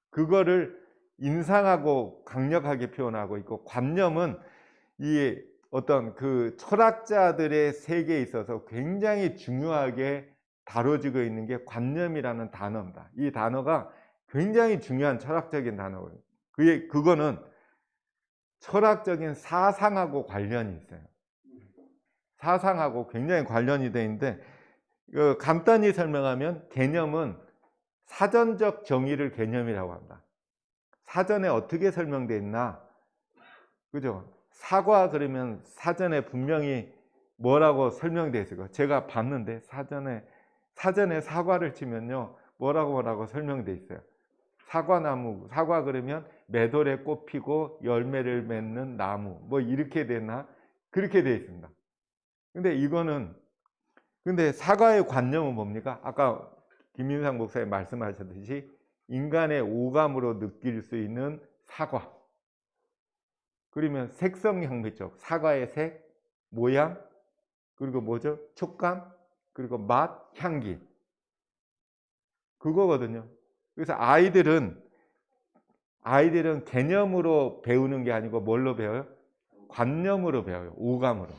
그거를 인상하고 강력하게 표현하고 있고, 관념은 이 어떤 그 철학자들의 세계에 있어서 굉장히 중요하게 다뤄지고 있는 게 관념이라는 단어입니다. 이 단어가 굉장히 중요한 철학적인 단어예요. 그거는 철학적인 사상하고 관련이 있어요. 사상하고 굉장히 관련이 되어 있는데 간단히 설명하면 개념은 사전적 정의를 개념이라고 합니다. 사전에 어떻게 설명되어 있나? 그죠? 사과 그러면 사전에 분명히 뭐라고 설명되어 있을 거예요. 제가 봤는데 사전에 사과를 치면요. 뭐라고 설명돼 있어요. 사과나무, 사과 그러면 매돌에 꽃 피고 열매를 맺는 나무, 뭐 이렇게 되나? 그렇게 돼 있습니다. 근데 사과의 관념은 뭡니까? 아까 김인상 목사님 말씀하셨듯이 인간의 오감으로 느낄 수 있는 사과. 그러면 색성향미적, 사과의 색, 모양, 그리고 뭐죠? 촉감, 그리고 맛, 향기. 그거거든요. 그래서 아이들은 개념으로 배우는 게 아니고 뭘로 배워요? 관념으로 배워요. 오감으로.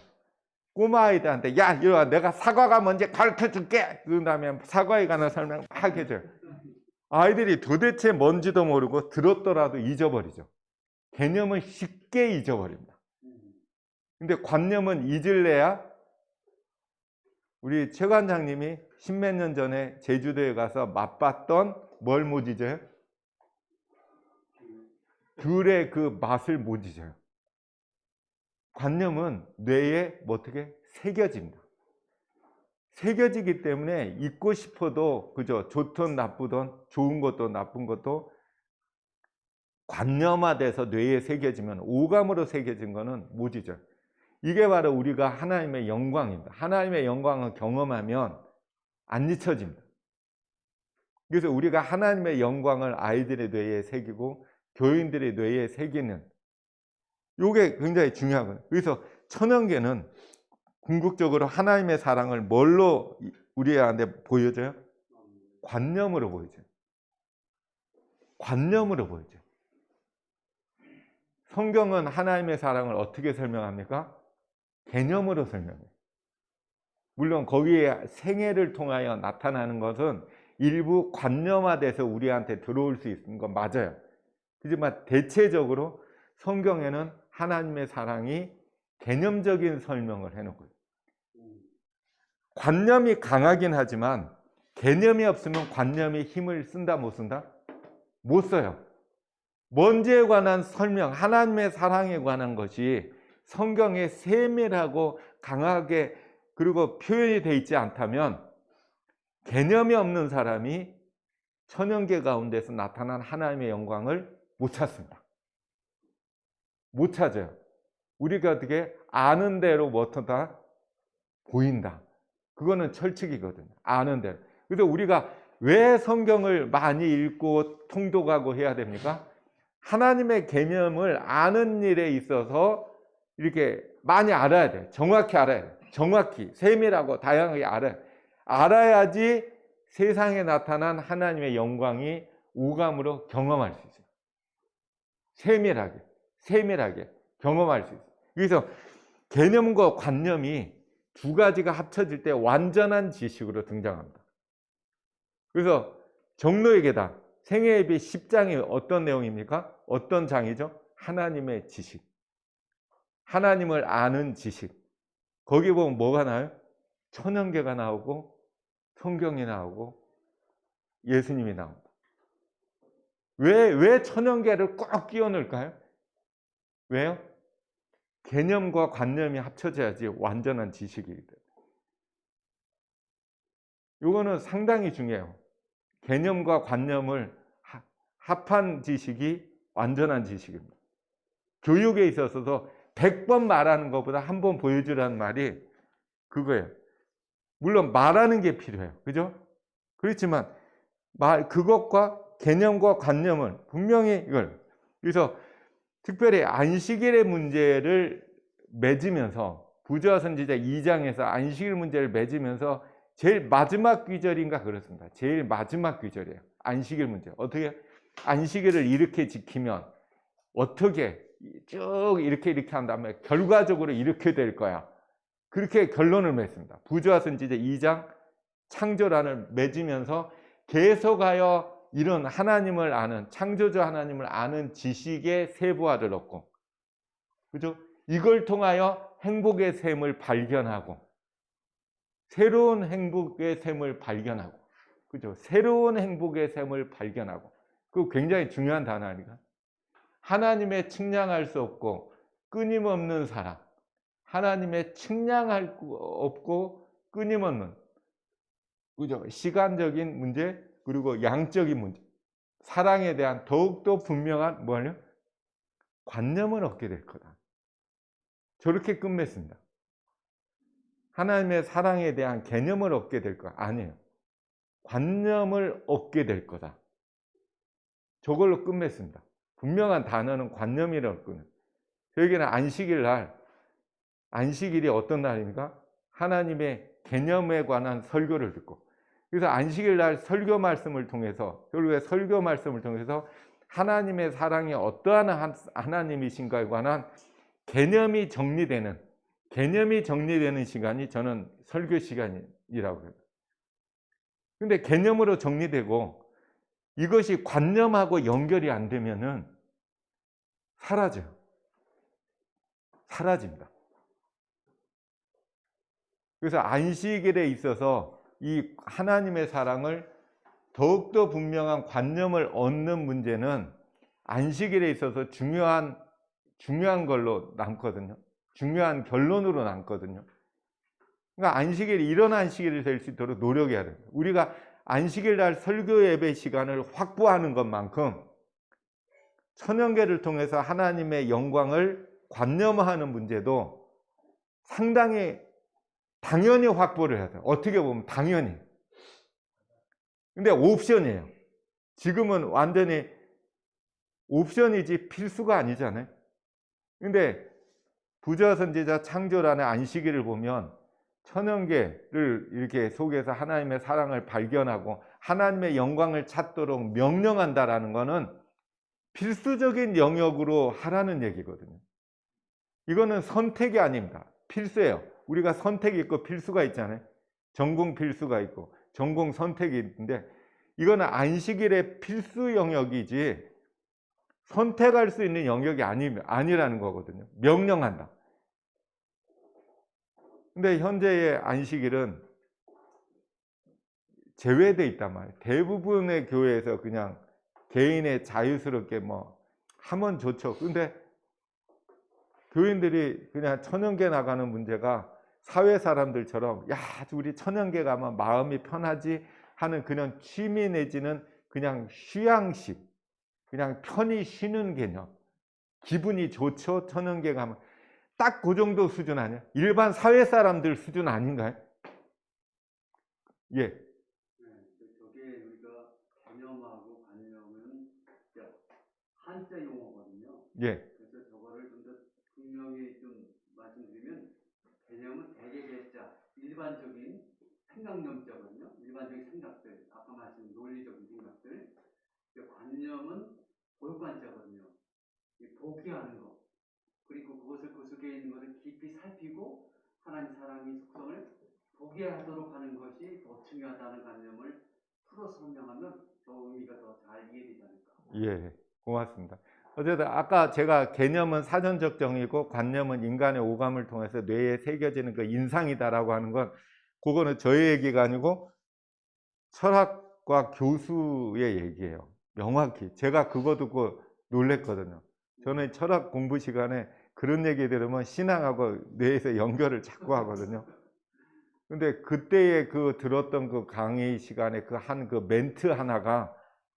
꼬마 아이들한테 야, 이리 와, 내가 사과가 뭔지 가르쳐 줄게. 그런 다음에 사과에 관한 설명 막 해줘요. 아이들이 도대체 뭔지도 모르고 들었더라도 잊어버리죠. 개념은 쉽게 잊어버립니다. 근데 관념은 잊을래야 우리 최 관장님이 십몇 년 전에 제주도에 가서 맛봤던 뭘 못 잊어요? 귤의 그 맛을 못 잊어요. 관념은 뇌에 어떻게 새겨집니다. 새겨지기 때문에 잊고 싶어도 그죠? 좋든 나쁘든 좋은 것도 나쁜 것도 관념화돼서 뇌에 새겨지면 오감으로 새겨진 거는 못 잊어요. 이게 바로 우리가 하나님의 영광입니다. 하나님의 영광을 경험하면 안 잊혀집니다. 그래서 우리가 하나님의 영광을 아이들의 뇌에 새기고 교인들의 뇌에 새기는 이게 굉장히 중요하거든요. 그래서 천연계는 궁극적으로 하나님의 사랑을 뭘로 우리한테 보여줘요? 관념으로 보여줘요. 관념으로 보여줘요. 성경은 하나님의 사랑을 어떻게 설명합니까? 개념으로 설명해요. 물론 거기에 생애를 통하여 나타나는 것은 일부 관념화돼서 우리한테 들어올 수 있는 건 맞아요. 하지만 대체적으로 성경에는 하나님의 사랑이 개념적인 설명을 해놓고요. 관념이 강하긴 하지만 개념이 없으면 관념이 힘을 쓴다 못 쓴다? 못 써요. 뭔지에 관한 설명, 하나님의 사랑에 관한 것이 성경에 세밀하고 강하게 그리고 표현이 되어 있지 않다면 개념이 없는 사람이 천연계 가운데서 나타난 하나님의 영광을 못 찾습니다. 못 찾아요. 우리가 어떻게 아는 대로 뭐다 보인다. 그거는 철칙이거든요. 아는 대로. 그래서 우리가 왜 성경을 많이 읽고 통독하고 해야 됩니까? 하나님의 계명을 아는 일에 있어서 이렇게 많이 알아야 돼요. 정확히 알아야 돼요. 정확히 세밀하고 다양하게 알아야지 세상에 나타난 하나님의 영광이 오감으로 경험할 수 있어요. 세밀하게 경험할 수 있어요. 그래서 개념과 관념이 두 가지가 합쳐질 때 완전한 지식으로 등장합니다. 그래서 정로의 계단, 생애예비 10장이 어떤 내용입니까? 어떤 장이죠? 하나님의 지식. 하나님을 아는 지식. 거기 보면 뭐가 나와요? 천연계가 나오고 성경이 나오고 예수님이 나옵니다. 왜 천연계를 꼭 끼워 넣을까요? 왜요? 개념과 관념이 합쳐져야지 완전한 지식이기 때문에. 이거는 상당히 중요해요. 개념과 관념을 합한 지식이 완전한 지식입니다. 교육에 있어서도 100번 말하는 것보다 한 번 보여주라는 말이 그거예요. 물론 말하는 게 필요해요. 그죠? 그렇지만 그것과 개념과 관념은 분명히 이걸. 그래서 특별히 안식일의 문제를 맺으면서 부조와 선지자 2장에서 안식일 문제를 맺으면서 제일 마지막 귀절인가 그렇습니다. 제일 마지막 귀절이에요. 안식일 문제. 어떻게 안식일을 이렇게 지키면 어떻게 쭉 이렇게 한 다음에 결과적으로 이렇게 될 거야. 그렇게 결론을 맺습니다. 부조와 선지자 2장 창조란을 맺으면서 계속하여 이런 하나님을 아는 창조주 하나님을 아는 지식의 세부화를 얻고, 그죠? 이걸 통하여 행복의 셈을 발견하고, 새로운 행복의 셈을 발견하고, 그죠? 새로운 행복의 셈을 발견하고, 그거 굉장히 중요한 단어 아닌가? 하나님의 측량할 수 없고 끊임없는 사랑, 하나님의 측량할 수 없고 끊임없는, 그죠? 시간적인 문제, 그리고 양적인 문제, 사랑에 대한 더욱더 분명한 뭐냐? 관념을 얻게 될 거다. 저렇게 끝맺습니다. 하나님의 사랑에 대한 개념을 얻게 될 거 아니에요. 관념을 얻게 될 거다. 저걸로 끝맺습니다. 분명한 단어는 관념이라고 끊어요. 저에게는 안식일이 어떤 날입니까? 하나님의 개념에 관한 설교를 듣고, 그래서 안식일 날 설교 말씀을 통해서, 결국에 설교 말씀을 통해서 하나님의 사랑이 어떠한 하나님이신가에 관한 개념이 정리되는 시간이 저는 설교 시간이라고 해요. 근데 개념으로 정리되고 이것이 관념하고 연결이 안 되면은 사라집니다. 그래서 안식일에 있어서 이 하나님의 사랑을 더욱더 분명한 관념을 얻는 문제는 안식일에 있어서 중요한 걸로 남거든요. 중요한 결론으로 남거든요. 그러니까 이런 안식일이 될 수 있도록 노력해야 돼요. 우리가 안식일 날 설교 예배 시간을 확보하는 것만큼 천연계를 통해서 하나님의 영광을 관념화하는 문제도 상당히 당연히 확보를 해야 돼요. 어떻게 보면 당연히. 근데 옵션이에요. 지금은 완전히 옵션이지 필수가 아니잖아요. 근데 부자 선지자 창조란의 안식일을 보면 천연계를 이렇게 속에서 하나님의 사랑을 발견하고 하나님의 영광을 찾도록 명령한다라는 것은 필수적인 영역으로 하라는 얘기거든요. 이거는 선택이 아닙니다. 필수예요. 우리가 선택이 있고 필수가 있잖아요. 전공 필수가 있고 전공 선택이 있는데 이거는 안식일의 필수 영역이지 선택할 수 있는 영역이 아니라는 거거든요. 명령한다. 근데 현재의 안식일은 제외되어 있단 말이에요. 대부분의 교회에서 그냥 개인의 자유스럽게 뭐 하면 좋죠. 근데 교인들이 그냥 천연계 나가는 문제가 사회 사람들처럼 야, 우리 천연계 가면 마음이 편하지 하는 그냥 취미 내지는 그냥 휴양식, 그냥 편히 쉬는 개념, 기분이 좋죠. 천연계 가면 딱 그 정도 수준 아니에요? 일반 사회 사람들 수준 아닌가요? 예. 저게 우리가 개념하고 관념은 한자 용어거든요. 예. 그래서 저거를 좀 더 분명히 좀 말씀드리면 개념은 대개개자 일반적인 생각념자거든요. 일반적인 생각들, 아까 말씀 논리적인 생각들. 관념은 볼관자거든요. 보기하는 거. 그리고 그것을 그 속에 있는 것을 깊이 살피고 하나님 사랑의 속성을 보게 하도록 하는 것이 더 중요하다는 관념을 풀어 설명하면 더 의미가 더 잘 이해되지 않을까. 예, 고맙습니다. 어쨌든 아까 제가 개념은 사전적 정의고 관념은 인간의 오감을 통해서 뇌에 새겨지는 그 인상이다라고 하는 건 그거는 저의 얘기가 아니고 철학과 교수의 얘기예요. 명확히. 제가 그거 듣고 놀랬거든요. 저는 철학 공부 시간에 그런 얘기 들으면 신앙하고 뇌에서 연결을 자꾸 하거든요. 근데 그때에 그 들었던 그 강의 시간에 그 멘트 하나가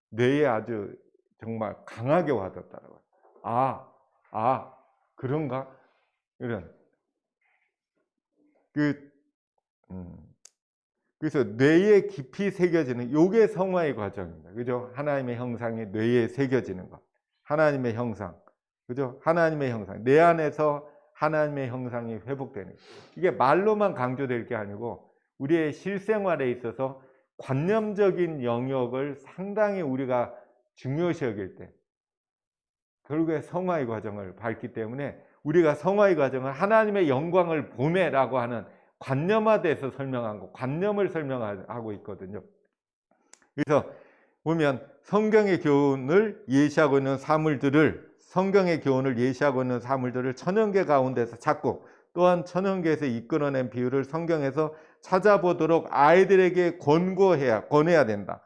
뇌에 아주 정말 강하게 와닿더라고요. 그런가? 이런. 그래서 뇌에 깊이 새겨지는, 요게 성화의 과정입니다. 그죠? 하나님의 형상이 뇌에 새겨지는 것. 하나님의 형상. 그죠? 하나님의 형상. 내 안에서 하나님의 형상이 회복되는 것. 이게 말로만 강조될 게 아니고 우리의 실생활에 있어서 관념적인 영역을 상당히 우리가 중요시 여길 때 결국에 성화의 과정을 밟기 때문에 우리가 성화의 과정을 하나님의 영광을 보매라고 하는 관념화돼서 설명한 거, 관념을 설명하고 있거든요. 그래서 보면 성경의 교훈을 예시하고 있는 사물들을 천연계 가운데서 찾고 또한 천연계에서 이끌어낸 비유를 성경에서 찾아보도록 아이들에게 권해야 된다.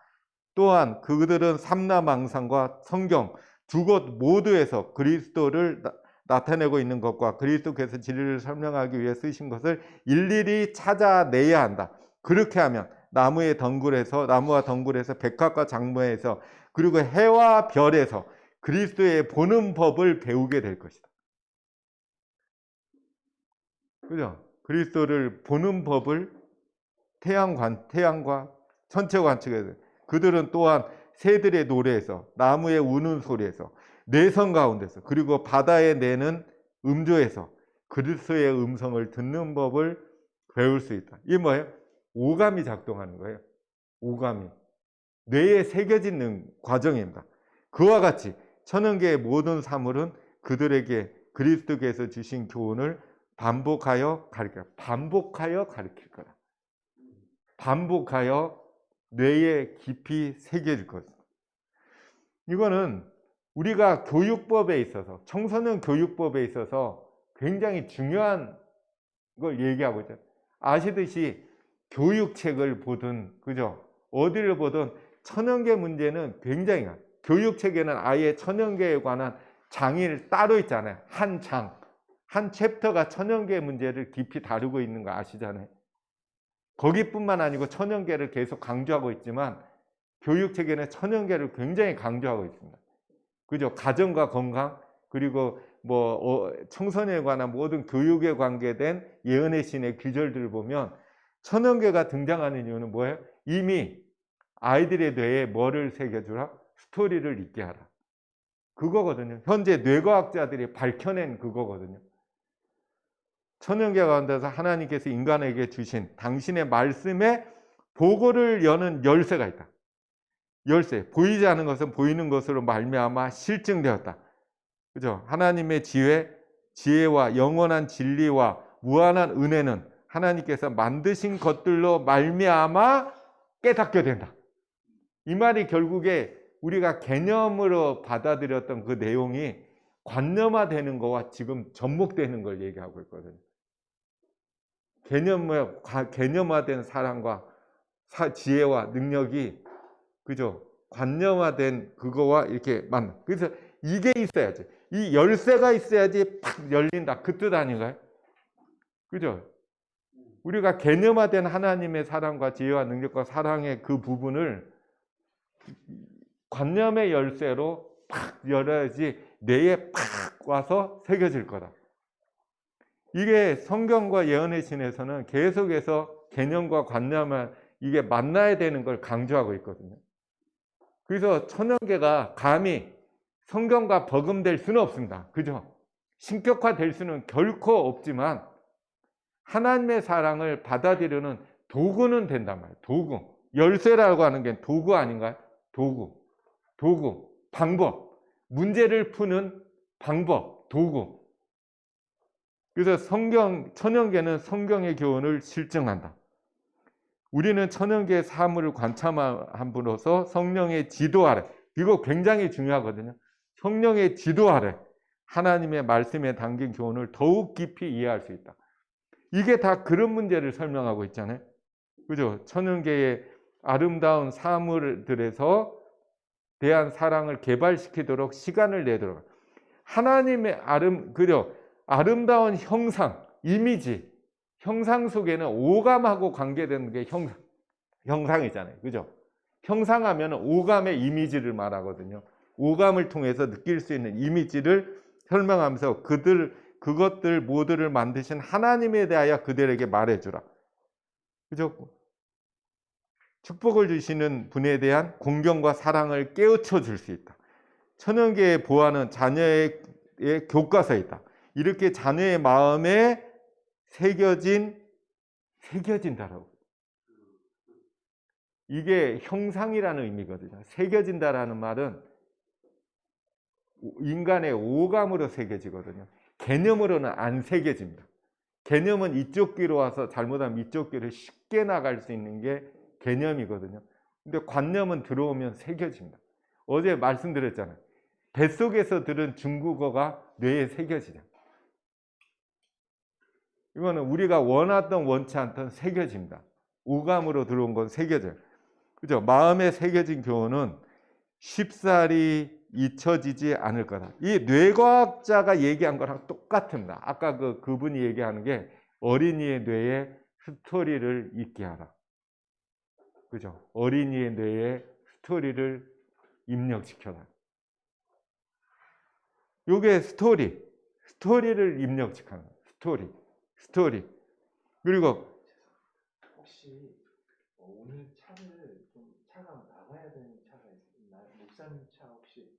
또한 그들은 삼라망상과 성경 두 곳 모두에서 그리스도를 나타내고 있는 것과 그리스도께서 진리를 설명하기 위해 쓰신 것을 일일이 찾아내야 한다. 그렇게 하면 나무와 덩굴에서 백합과 장모에서 그리고 해와 별에서 그리스도의 보는 법을 배우게 될 것이다. 그죠? 그리스도를 보는 법을 태양과 천체 관측에서 그들은 또한 새들의 노래에서 나무의 우는 소리에서 내성 가운데서 그리고 바다에 내는 음조에서 그리스도의 음성을 듣는 법을 배울 수 있다. 이게 뭐예요? 오감이 작동하는 거예요. 오감이 뇌에 새겨지는 과정입니다. 그와 같이 천연계의 모든 사물은 그들에게 그리스도께서 주신 교훈을 반복하여 가르칠 거다. 반복하여 뇌에 깊이 새겨질 것입니다. 이거는 우리가 교육법에 있어서 청소년 교육법에 있어서 굉장히 중요한 걸 얘기하고 있잖아요. 아시듯이 교육책을 보든 그죠? 어디를 보든 천연계 문제는 굉장히 교육책에는 아예 천연계에 관한 장이 따로 있잖아요. 한 챕터가 천연계 문제를 깊이 다루고 있는 거 아시잖아요. 거기뿐만 아니고 천연계를 계속 강조하고 있지만 교육책에는 천연계를 굉장히 강조하고 있습니다. 그죠? 가정과 건강 그리고 청소년에 관한 모든 교육에 관계된 예언의 신의 규절들을 보면 천연계가 등장하는 이유는 뭐예요? 이미 아이들의 뇌에 뭐를 새겨주라? 스토리를 있게 하라. 그거거든요. 현재 뇌과학자들이 밝혀낸 그거거든요. 천연계 가운데서 하나님께서 인간에게 주신 당신의 말씀에 보고를 여는 열쇠가 있다. 열쇠. 보이지 않는 것은 보이는 것으로 말미암아 실증되었다. 그죠? 하나님의 지혜와 영원한 진리와 무한한 은혜는 하나님께서 만드신 것들로 말미암아 깨닫게 된다. 이 말이 결국에 우리가 개념으로 받아들였던 그 내용이 관념화되는 거와 지금 접목되는 걸 얘기하고 있거든요. 개념화된 사랑과 지혜와 능력이 그죠? 관념화된 그거와 이렇게 만나. 그래서 이게 있어야지. 이 열쇠가 있어야지 팍 열린다. 그 뜻 아닌가요? 그죠? 우리가 개념화된 하나님의 사랑과 지혜와 능력과 사랑의 그 부분을 관념의 열쇠로 팍 열어야지 뇌에 팍 와서 새겨질 거다. 이게 성경과 예언의 신에서는 계속해서 개념과 관념을 이게 만나야 되는 걸 강조하고 있거든요. 그래서 천연계가 감히 성경과 버금될 수는 없습니다. 그죠? 신격화될 수는 결코 없지만 하나님의 사랑을 받아들이는 도구는 된단 말이에요. 도구. 열쇠라고 하는 게 도구 아닌가요? 도구. 방법. 문제를 푸는 방법. 도구. 그래서 천연계는 성경의 교훈을 실증한다. 우리는 천연계의 사물을 관찰함으로써 성령의 지도 아래, 이거 굉장히 중요하거든요. 성령의 지도 아래 하나님의 말씀에 담긴 교훈을 더욱 깊이 이해할 수 있다. 이게 다 그런 문제를 설명하고 있잖아요. 그죠? 천연계의 아름다운 사물들에서 대한 사랑을 개발시키도록 시간을 내도록 하나님의 아름다운 형상, 이미지, 형상 속에는 오감하고 관계되는 게 형상이잖아요. 그죠? 형상하면 오감의 이미지를 말하거든요. 오감을 통해서 느낄 수 있는 이미지를 설명하면서 그것들 모두를 만드신 하나님에 대하여 그들에게 말해주라. 그죠? 축복을 주시는 분에 대한 공경과 사랑을 깨우쳐 줄 수 있다. 천연계의 보화는 자녀의 교과서에 있다. 이렇게 자녀의 마음에 새겨진다라고. 이게 형상이라는 의미거든요. 새겨진다라는 말은 인간의 오감으로 새겨지거든요. 개념으로는 안 새겨집니다. 개념은 이쪽 귀로 와서 잘못하면 이쪽 귀를 쉽게 나갈 수 있는 게 개념이거든요. 근데 관념은 들어오면 새겨집니다. 어제 말씀드렸잖아요. 뱃속에서 들은 중국어가 뇌에 새겨지죠. 이거는 우리가 원하던 원치 않던 새겨집니다. 오감으로 들어온 건 새겨져요. 그죠? 마음에 새겨진 교훈은 쉽사리 잊혀지지 않을 거다. 이 뇌과학자가 얘기한 거랑 똑같습니다. 아까 그분이 얘기하는 게 어린이의 뇌에 스토리를 있게 하라. 그죠? 어린이의 뇌에 스토리를 입력시켜라. 요게 스토리를 입력시키는 거예요. 스토리. 그리고 혹시 오늘 차를 좀 차가 나가야 되는 차가 있나요? 목사님 차 혹시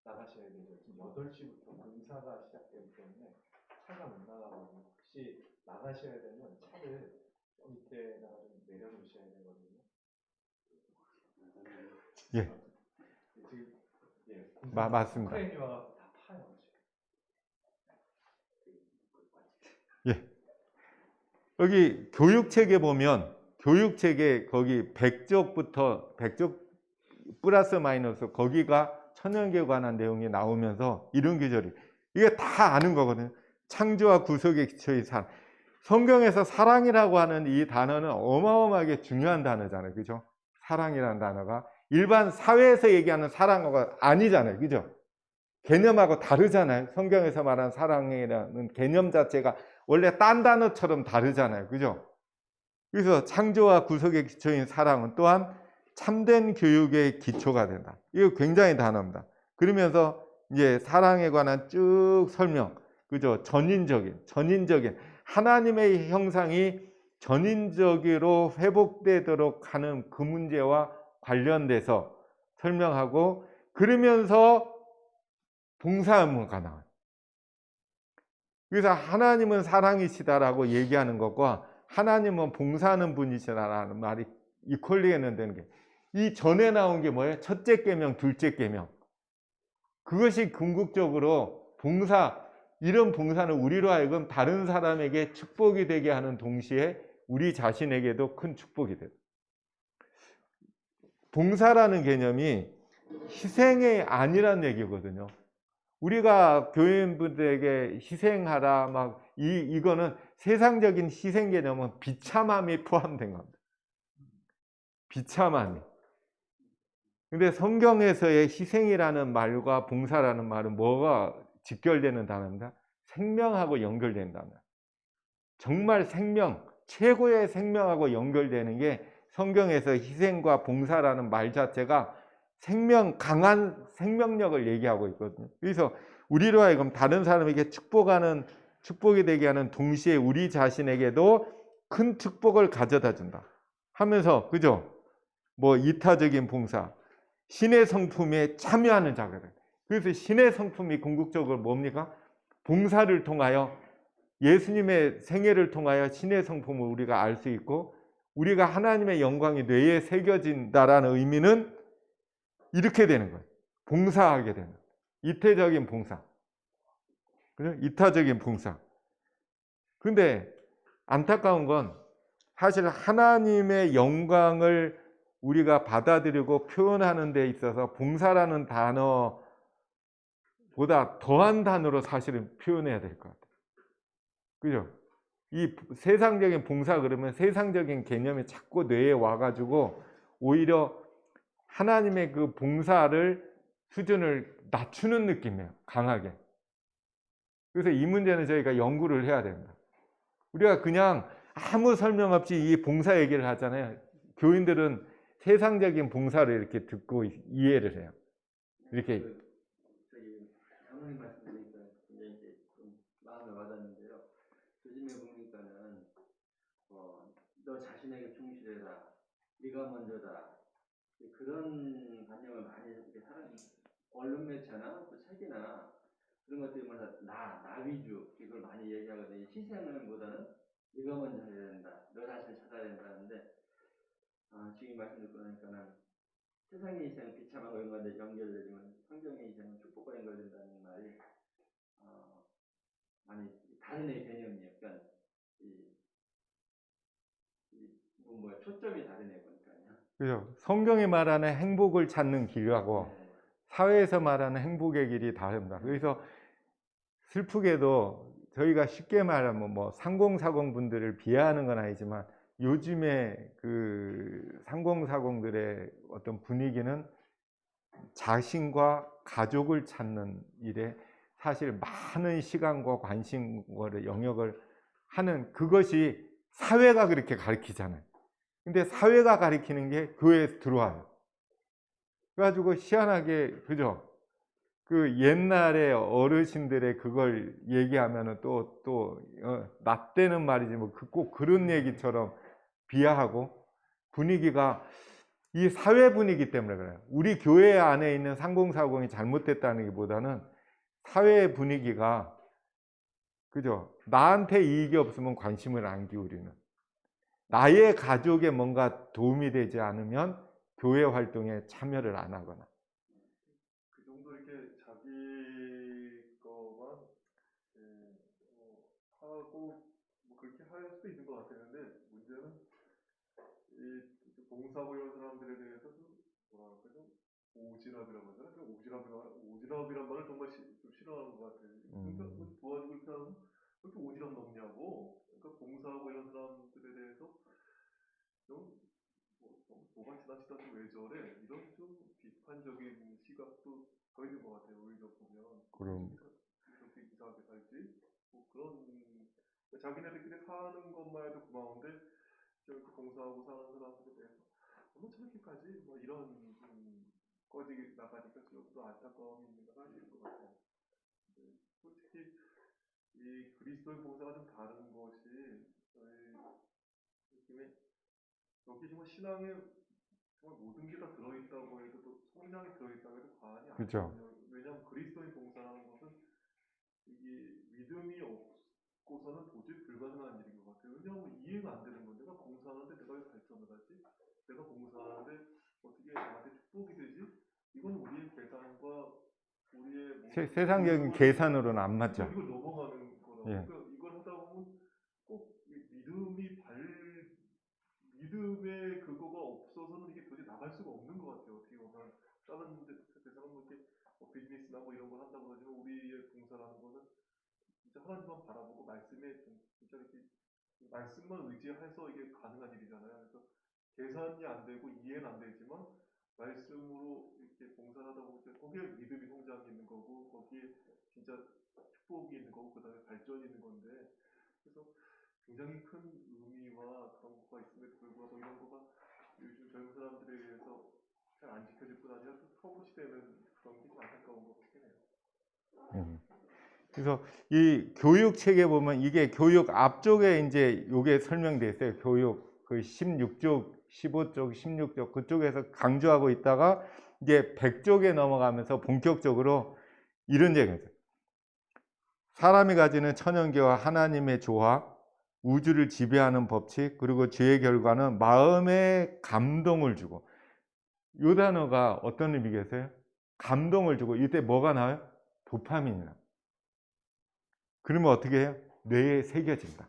나가셔야 되죠? 지금 8시부터 공사가 시작되기 때문에 차가 못 나가거든요. 혹시 나가셔야 되면 차를 밑에다가 좀 내려놓으셔야 되거든요. 예. 지금 공사 맞습니다. 크레인이 와서 다 파요. 예. 여기 교육책에 보면 교육책에 거기 100쪽 플러스 마이너스 거기가 천연계에 관한 내용이 나오면서 이런 구절이 이게 다 아는 거거든요. 창조와 구속의 기초의 사랑. 성경에서 사랑이라고 하는 이 단어는 어마어마하게 중요한 단어잖아요. 그죠? 사랑이라는 단어가 일반 사회에서 얘기하는 사랑어가 아니잖아요. 그죠? 개념하고 다르잖아요. 성경에서 말하는 사랑이라는 개념 자체가 원래 딴 단어처럼 다르잖아요. 그죠? 그래서 창조와 구속의 기초인 사랑은 또한 참된 교육의 기초가 된다. 이거 굉장히 단어입니다. 그러면서 이제 사랑에 관한 쭉 설명, 그죠? 전인적인 하나님의 형상이 전인적으로 회복되도록 하는 그 문제와 관련돼서 설명하고 그러면서 봉사 의무가 나와요. 그래서 하나님은 사랑이시다라고 얘기하는 것과 하나님은 봉사하는 분이시다라는 말이 이퀄리해는 되는 게 이 전에 나온 게 뭐예요? 첫째 계명, 둘째 계명. 그것이 궁극적으로 봉사, 이런 봉사는 우리로 하여금 다른 사람에게 축복이 되게 하는 동시에 우리 자신에게도 큰 축복이 돼요. 봉사라는 개념이 희생이 아니란 얘기거든요. 우리가 교인분들에게 희생하라 막 이거는 세상적인 희생 개념은 비참함이 포함된 겁니다. 비참함이. 근데 성경에서의 희생이라는 말과 봉사라는 말은 뭐가 직결되는 단어입니다. 생명하고 연결되는 단어. 정말 생명, 최고의 생명하고 연결되는 게 성경에서 희생과 봉사라는 말 자체가 강한 생명력을 얘기하고 있거든요. 그래서 우리로 하여금 다른 사람에게 축복이 되게 하는 동시에 우리 자신에게도 큰 축복을 가져다 준다 하면서, 그죠? 뭐 이타적인 봉사, 신의 성품에 참여하는 자거든. 그래서 신의 성품이 궁극적으로 뭡니까? 봉사를 통하여 예수님의 생애를 통하여 신의 성품을 우리가 알 수 있고 우리가 하나님의 영광이 뇌에 새겨진다라는 의미는 이렇게 되는 거예요. 봉사하게 되는 거예요. 이태적인 봉사. 그죠? 이타적인 봉사. 근데 안타까운 건 사실 하나님의 영광을 우리가 받아들이고 표현하는 데 있어서 봉사라는 단어보다 더한 단어로 사실은 표현해야 될 것 같아요. 그죠? 이 세상적인 봉사 그러면 세상적인 개념이 자꾸 뇌에 와가지고 오히려 하나님의 그 봉사를 수준을 낮추는 느낌이에요. 강하게. 그래서 이 문제는 저희가 연구를 해야 됩니다. 우리가 그냥 아무 설명 없이 이 봉사 얘기를 하잖아요. 교인들은 세상적인 봉사를 이렇게 듣고 이해를 해요. 이렇게. 저기 장로님 말씀 드리니까 굉장히 이제 좀 마음에 와닿는데요. 요즘에 보니까는 너 자신에게 충실해라, 네가 먼저다, 그런 관념을 많이 이렇게 사람 언론 매체나 또 책이나 그런 것들마다 나 위주 이걸 많이 얘기하거든요. 희생을보다는 네가 먼저 해야 된다, 너 자신을 찾아야 된다는데 지금 말씀 듣고 나니까는 세상의 희생은 비참하고 연결되지만 성경의 희생은 축복과 연결된다는 말이 많이 다른 개념이에요. 그러니까 초점이 다르네요. 보니까요. 그죠? 성경이 말하는 행복을 찾는 길하고 사회에서 말하는 행복의 길이 다릅니다. 그래서 슬프게도 저희가 쉽게 말하면 뭐 상공사공 분들을 비하하는 건 아니지만 요즘에 그 상공사공들의 어떤 분위기는 자신과 가족을 찾는 일에 사실 많은 시간과 관심과 영역을 하는 그것이 사회가 그렇게 가르치잖아요. 근데 사회가 가리키는 게 교회에서 들어와요. 그래가지고 희한하게, 그죠? 그 옛날에 어르신들의 그걸 얘기하면은 낫대는 말이지, 뭐, 꼭 그런 얘기처럼 비하하고 분위기가 이 사회 분위기 때문에 그래요. 우리 교회 안에 있는 3040이 잘못됐다는 게보다는 사회 분위기가, 그죠? 나한테 이익이 없으면 관심을 안 기울이는, 나의 가족에 뭔가 도움이 되지 않으면 교회 활동에 참여를 안 하거나. 그 정도 이렇게 자기 거만 하고 뭐 그렇게 할 수도 있는 것 같았는데, 문제는 이 봉사하고 이런 사람들에 대해서 좀 뭐랄까 좀 오지랖이라고 하잖아요. 그 오지랖이란 말을 정말 좀 싫어하는 것 같아요. 그러니까 뭐 도와주고 이렇게 하면 왜 이렇게 오지랖 넘냐고. 그러니까 봉사하고 이런 사람들에 대해서 좀 뭐가 지나치다 좀 왜 저래, 이런 좀 비판적인 시각도 더 있는 것 같아요. 오히려 보면 그럼 그렇게 이상하게 살지, 뭐 그런 자기네들끼리 사는 것만 해도 고마운데 저렇게 봉사하고 사는 사람들에 대해서 너무 저렇게까지 뭐 이런 꺼지게 나가니까 좀 안타까움이 있는 건 사실인 것 같아요. 근데 솔직히 이 그리스도의 봉사가 좀 다른 것이 저희 느낌에, 여기 정말 신앙에 정말 모든 게 다 들어있다고 해도, 또 성장이 들어있다고 해도 과언이 그죠. 아니거든요. 왜냐하면 그리스도인 봉사라는 것은 이게 믿음이 없고서는 도저히 불가능한 일인 것 같아요. 왜냐하면 이해가 안 되는 건데, 내가 봉사하는데 내가 왜 발전을 하지? 내가 봉사하는데 어떻게 나한테 축복이 되지? 이건 우리의 계산과 우리의 세상적인 계산으로는 안 맞죠. 이걸 넘어가는 거라고. 예. 그러니까 이걸 하다 보면 꼭 믿음의 그거가 없어서는 이게 도저히 나갈 수가 없는 것 같아요. 어떻게 보면 다른 데서는 뭐 이렇게 비즈니스나 뭐 이런 걸 한다고 하지만, 우리의 봉사라는 거는 진짜 하나님만 바라보고 말씀에 진짜 이렇게 말씀만 의지해서 이게 가능한 일이잖아요. 그래서 계산이 안 되고 이해는 안 되지만 말씀으로 이렇게 봉사를 하다 보면 거기에 믿음이 성장이 있는 거고, 거기에 진짜 축복이 있는 거고, 그다음에 발전이 있는 건데, 그래서 굉장히 큰 의미와 그런 거가 있음에도 불구하고 이런 거가 요즘 젊은 사람들에 의해서 잘 안 지켜질 뿐 아니라 또 터부시되는 그런 게 좀 안타까운 것 같긴 해요. 그래서 이 교육 책에 보면 이게 교육 앞쪽에 이제 요게 설명돼 있어요. 교육 그 16쪽, 15쪽, 16쪽 그쪽에서 강조하고 있다가 이제 100쪽에 넘어가면서 본격적으로 이런 얘기죠. 사람이 가지는 천연계와 하나님의 조화, 우주를 지배하는 법칙, 그리고 죄의 결과는 마음에 감동을 주고, 이 단어가 어떤 의미겠어요? 감동을 주고, 이때 뭐가 나와요? 도파민이 나와요. 그러면 어떻게 해요? 뇌에 새겨진다.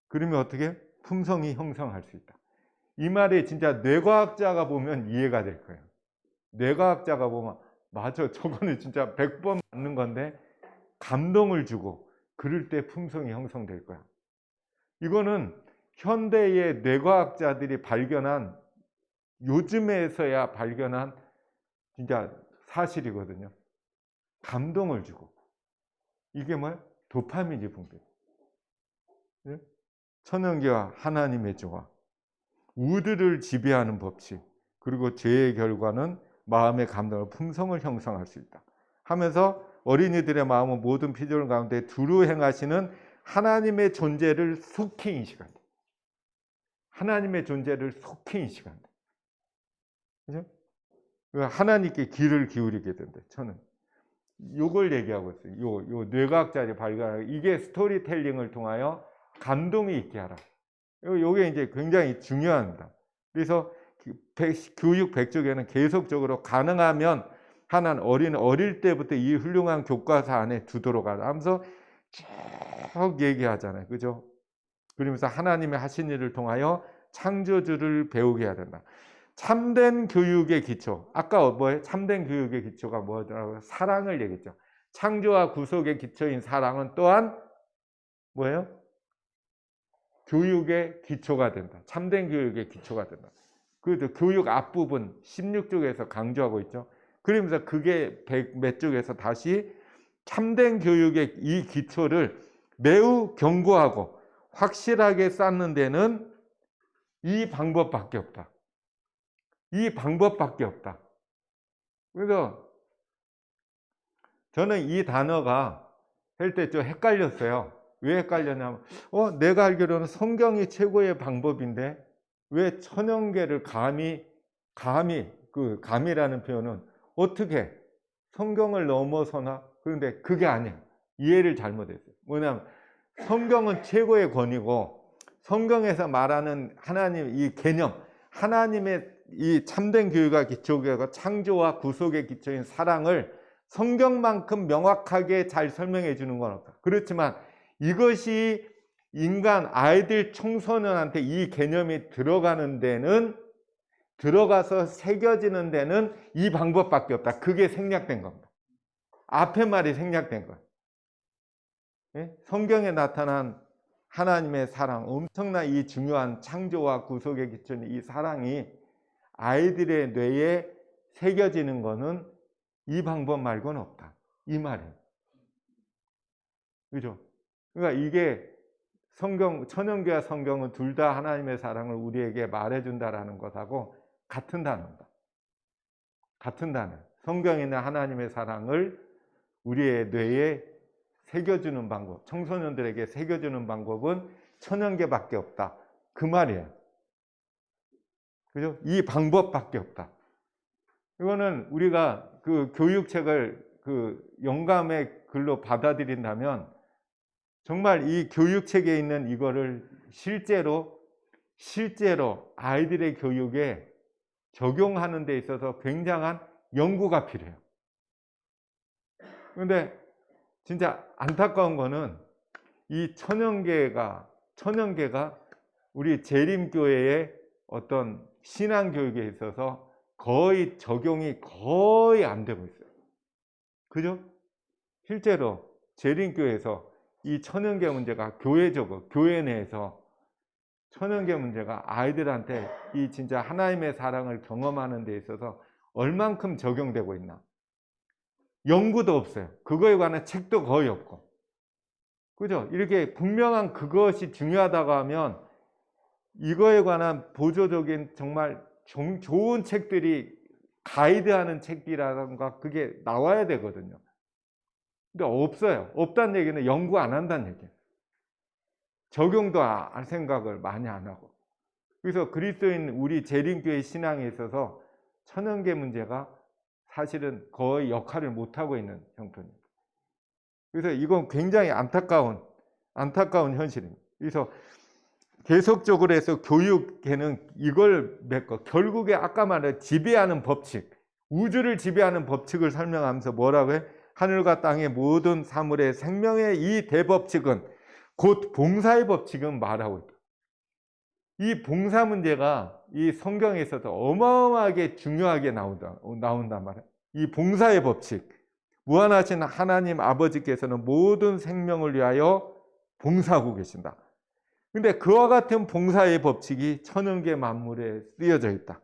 그러면 어떻게 해요? 품성이 형성할 수 있다. 이 말이 진짜 뇌과학자가 보면 이해가 될 거예요. 뇌과학자가 보면 맞아, 저거는 진짜 100번 맞는 건데 감동을 주고 그럴 때 품성이 형성될 거야. 이거는 현대의 뇌과학자들이 발견한, 요즘에서야 발견한 진짜 사실이거든요. 감동을 주고. 이게 뭐야? 도파민이 분泌. 천연계와 하나님의 조화, 우주를 지배하는 법칙, 그리고 죄의 결과는 마음의 감동을, 품성을 형성할 수 있다 하면서 어린이들의 마음은 모든 피조물 가운데 두루 행하시는 하나님의 존재를 속히 인식한다. 하나님의 존재를 속히 인식한다. 그죠? 하나님께 귀를 기울이게 된다. 저는 이걸 얘기하고 있어요. 요 뇌과학자들이 발견한, 이게 스토리텔링을 통하여 감동이 있게 하라. 이게 이제 굉장히 중요합니다. 그래서 교육 100쪽에는 계속적으로 가능하면 하나는 어릴 때부터 이 훌륭한 교과서 안에 두도록 하라 하면서 쭉 얘기하잖아요. 그죠? 그러면서 하나님의 하신 일을 통하여 창조주를 배우게 해야 된다. 참된 교육의 기초. 아까 뭐예요? 참된 교육의 기초가 뭐더라고요? 사랑을 얘기했죠. 창조와 구속의 기초인 사랑은 또한 뭐예요? 교육의 기초가 된다. 참된 교육의 기초가 된다. 그래도 교육 앞부분 16쪽에서 강조하고 있죠. 그러면서 그게 100몇 쪽에서 다시 참된 교육의 이 기초를 매우 견고하고 확실하게 쌓는 데는 이 방법밖에 없다. 이 방법밖에 없다. 그래서 저는 이 단어가 할 때 좀 헷갈렸어요. 왜 헷갈렸냐면 내가 알기로는 성경이 최고의 방법인데 왜 천연계를 감이라는 표현은 어떻게 성경을 넘어서나? 그런데 그게 아니야. 이해를 잘못했어요. 뭐냐면 성경은 최고의 권위고 성경에서 말하는 하나님 이 개념, 하나님의 이 참된 교육과 기초교육과 창조와 구속의 기초인 사랑을 성경만큼 명확하게 잘 설명해 주는 건 없다. 그렇지만 이것이 인간, 아이들, 청소년한테 이 개념이 들어가서 새겨지는 데는 이 방법밖에 없다. 그게 생략된 겁니다. 앞에 말이 생략된 거예요. 예? 성경에 나타난 하나님의 사랑, 엄청난 이 중요한 창조와 구속의 기초인 이 사랑이 아이들의 뇌에 새겨지는 거는 이 방법 말고는 없다. 이 말이에요. 그죠? 그러니까 이게 천연교와 성경은 둘 다 하나님의 사랑을 우리에게 말해준다라는 것하고 같은 단어입니다. 같은 단어. 성경에 있는 하나님의 사랑을 우리의 뇌에 새겨주는 방법, 청소년들에게 새겨주는 방법은 천연계밖에 없다. 그 말이에요. 그죠? 이 방법밖에 없다. 이거는 우리가 그 교육책을 그 영감의 글로 받아들인다면 정말 이 교육책에 있는 이거를 실제로 아이들의 교육에 적용하는 데 있어서 굉장한 연구가 필요해요. 그런데 진짜 안타까운 거는 이 천연계가 우리 재림교회의 어떤 신앙교육에 있어서 거의 적용이 거의 안 되고 있어요. 그죠? 실제로 재림교회에서 이 천연계 문제가 교회 내에서 천연계 문제가 아이들한테 이 진짜 하나님의 사랑을 경험하는 데 있어서 얼만큼 적용되고 있나? 연구도 없어요. 그거에 관한 책도 거의 없고. 그죠? 이렇게 분명한 그것이 중요하다고 하면 이거에 관한 보조적인 정말 좋은 책들이 가이드하는 책이라든가 그게 나와야 되거든요. 근데 없어요. 없다는 얘기는 연구 안 한다는 얘기예요. 적용도 할 생각을 많이 안 하고. 그래서 그리스도인 우리 재림교회 신앙에 있어서 천연계 문제가 사실은 거의 역할을 못하고 있는 형편입니다. 그래서 이건 굉장히 안타까운 현실입니다. 그래서 계속적으로 해서 교육계는 이걸 메꿔 결국에 아까 말한 지배하는 법칙, 우주를 지배하는 법칙을 설명하면서 뭐라고 해? 하늘과 땅의 모든 사물의 생명의 이 대법칙은 곧 봉사의 법칙은 말하고 있다. 이 봉사 문제가 이 성경에 있어서 어마어마하게 중요하게 나온단 말이에요. 이 봉사의 법칙, 무한하신 하나님 아버지께서는 모든 생명을 위하여 봉사하고 계신다. 근데 그와 같은 봉사의 법칙이 천연계 만물에 쓰여져 있다.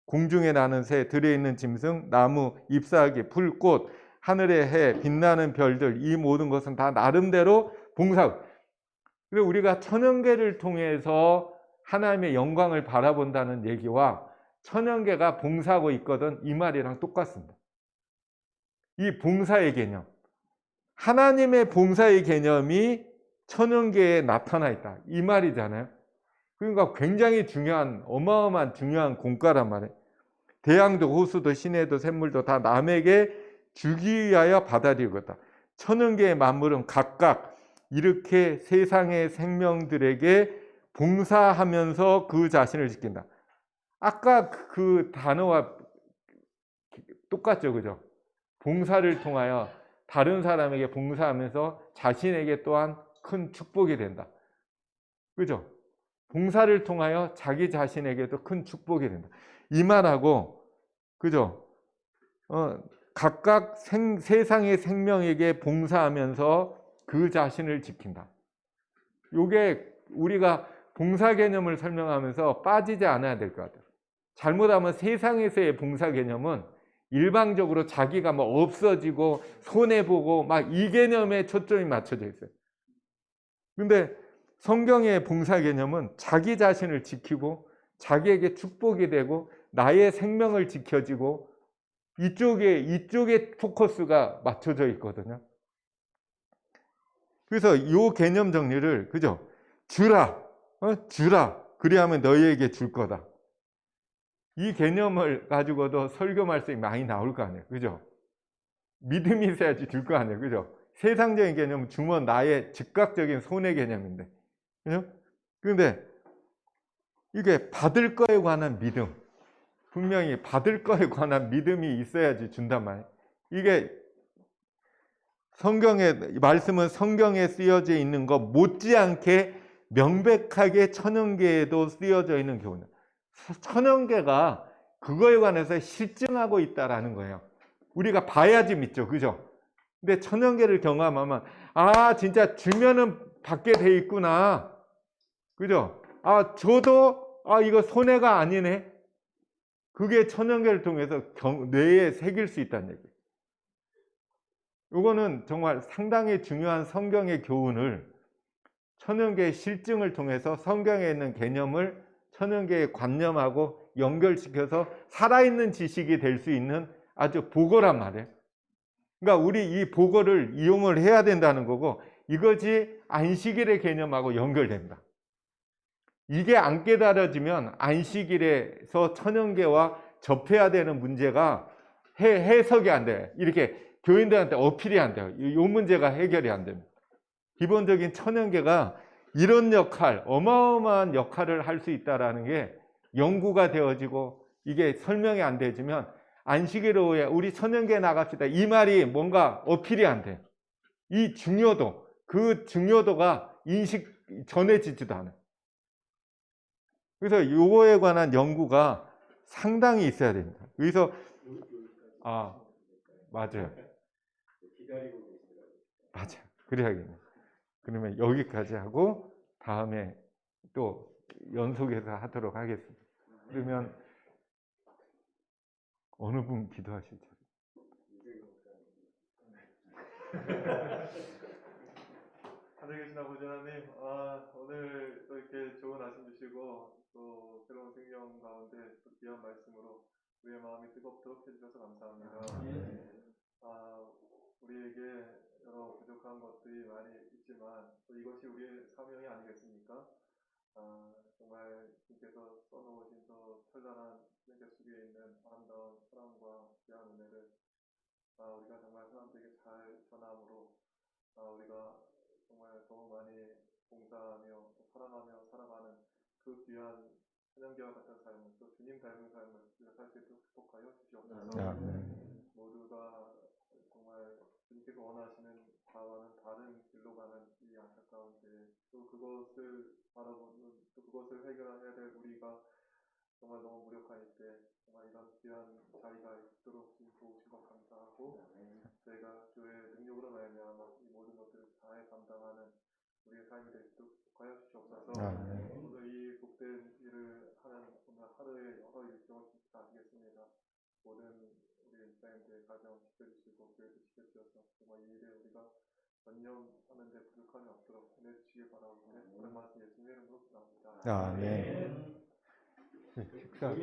공중에 나는 새, 들에 있는 짐승, 나무, 잎사귀, 풀, 꽃, 하늘의 해, 빛나는 별들, 이 모든 것은 다 나름대로 봉사. 그리고 우리가 천연계를 통해서 하나님의 영광을 바라본다는 얘기와 천연계가 봉사하고 있거든 이 말이랑 똑같습니다. 이 봉사의 개념, 하나님의 봉사의 개념이 천연계에 나타나 있다 이 말이잖아요. 그러니까 굉장히 어마어마한 중요한 공과란 말이에요. 대양도 호수도 시내도 샘물도 다 남에게 주기 위하여 받아들이겠다. 천연계의 만물은 각각 이렇게 세상의 생명들에게 봉사하면서 그 자신을 지킨다. 아까 그 단어와 똑같죠, 그죠? 봉사를 통하여 다른 사람에게 봉사하면서 자신에게 또한 큰 축복이 된다. 그죠? 봉사를 통하여 자기 자신에게도 큰 축복이 된다. 이 말하고, 그죠? 각각 세상의 생명에게 봉사하면서 그 자신을 지킨다. 요게 우리가 봉사 개념을 설명하면서 빠지지 않아야 될 것 같아요. 잘못하면 세상에서의 봉사 개념은 일방적으로 자기가 뭐 없어지고 손해보고 막 이 개념에 초점이 맞춰져 있어요. 근데 성경의 봉사 개념은 자기 자신을 지키고 자기에게 축복이 되고 나의 생명을 지켜지고 이쪽에 포커스가 맞춰져 있거든요. 그래서 이 개념 정리를, 그죠? 주라, 주라. 그리하면 너희에게 줄 거다. 이 개념을 가지고도 설교 말씀이 많이 나올 거 아니에요. 그죠? 믿음이 있어야지 줄 거 아니에요. 그죠? 세상적인 개념은 주면 나의 즉각적인 손해 개념인데. 그죠? 그런데 이게 받을 거에 관한 믿음. 분명히 받을 거에 관한 믿음이 있어야지 준단 말이에요. 이게 성경의 말씀은 성경에 쓰여져 있는 것 못지않게 명백하게 천연계에도 쓰여져 있는 교훈이에요. 천연계가 그거에 관해서 실증하고 있다라는 거예요. 우리가 봐야지 믿죠. 그죠? 근데 천연계를 경험하면 아 진짜 주면은 받게 돼 있구나. 그죠? 아 저도 이거 손해가 아니네. 그게 천연계를 통해서 뇌에 새길 수 있다는 얘기예요. 이거는 정말 상당히 중요한 성경의 교훈을 천연계의 실증을 통해서 성경에 있는 개념을 천연계에 관념하고 연결시켜서 살아있는 지식이 될 수 있는 아주 보고란 말이에요. 그러니까 우리 이 보고를 이용을 해야 된다는 거고 이것이 안식일의 개념하고 연결됩니다. 이게 안 깨달아지면 안식일에서 천연계와 접해야 되는 문제가 해석이 안 돼요. 이렇게 교인들한테 어필이 안 돼요. 이 문제가 해결이 안 됩니다. 기본적인 천연계가 이런 역할, 어마어마한 역할을 할 수 있다는 게 연구가 되어지고 이게 설명이 안 되지만 안식일 오후에 우리 천연계 나갑시다. 이 말이 뭔가 어필이 안 돼요. 이 중요도, 그 중요도가 전해지지도 않아요. 그래서 이거에 관한 연구가 상당히 있어야 됩니다. 그래서 맞아요. 기다리고 계시더라고요. 맞아요. 그래야겠네요. 그러면 여기까지 하고 다음에 또 연속해서 하도록 하겠습니다. 그러면 어느 분 기도하시죠? 하늘에 계신 아버지 하나님, 오늘 또 이렇게 좋은 아침 주시고 또 새로운 생명 가운데 또 귀한 말씀으로 우리의 마음이 뜨겁도록 해주셔서 감사합니다. 우리에게 여러 부족한 것들이 많이 있지만 또 이것이 우리의 사명이 아니겠습니까? 정말 주께서 써놓으신 또 찬란한 세계 속에 있는 아름다운 사랑과 귀한 은혜를 우리가 정말 사람들에게 잘 전함으로 우리가 정말 더 많이 봉사하며 또 사랑하며 살아가는 그 귀한 천연계와 같은 삶을 또 주님 닮은 삶을 우리가 살 수 있도록 축복하여 주시옵소서. 모두가 정말 주님께서 원하시는 바와는 다른 길로 가는 이 안타까운데 또 그것을 바라보는 또 그것을 해결해야 될 우리가 정말 너무 무력하니 때 정말 이런 귀한 자리가 있도록 도우신 것 감사하고 저희가 주의 능력으로 말미암아 이 모든 것들을 잘 감당하는 우리의 삶이 될 수 있도록 축복하여 주시옵소서. 오늘 이 복된 일을 하는 오늘 하루의 여러 일정을 다 아시겠습니다. 모든 우리 목사님들 가정 지켜주시고 교회도 지켜주셔서 정말 이 일에 우리가 전념하는 데 부족함이 없도록 은혜 주시기 바라오는데 그런 말씀 예수님의 이름으로 기도합니다. 네. 식사.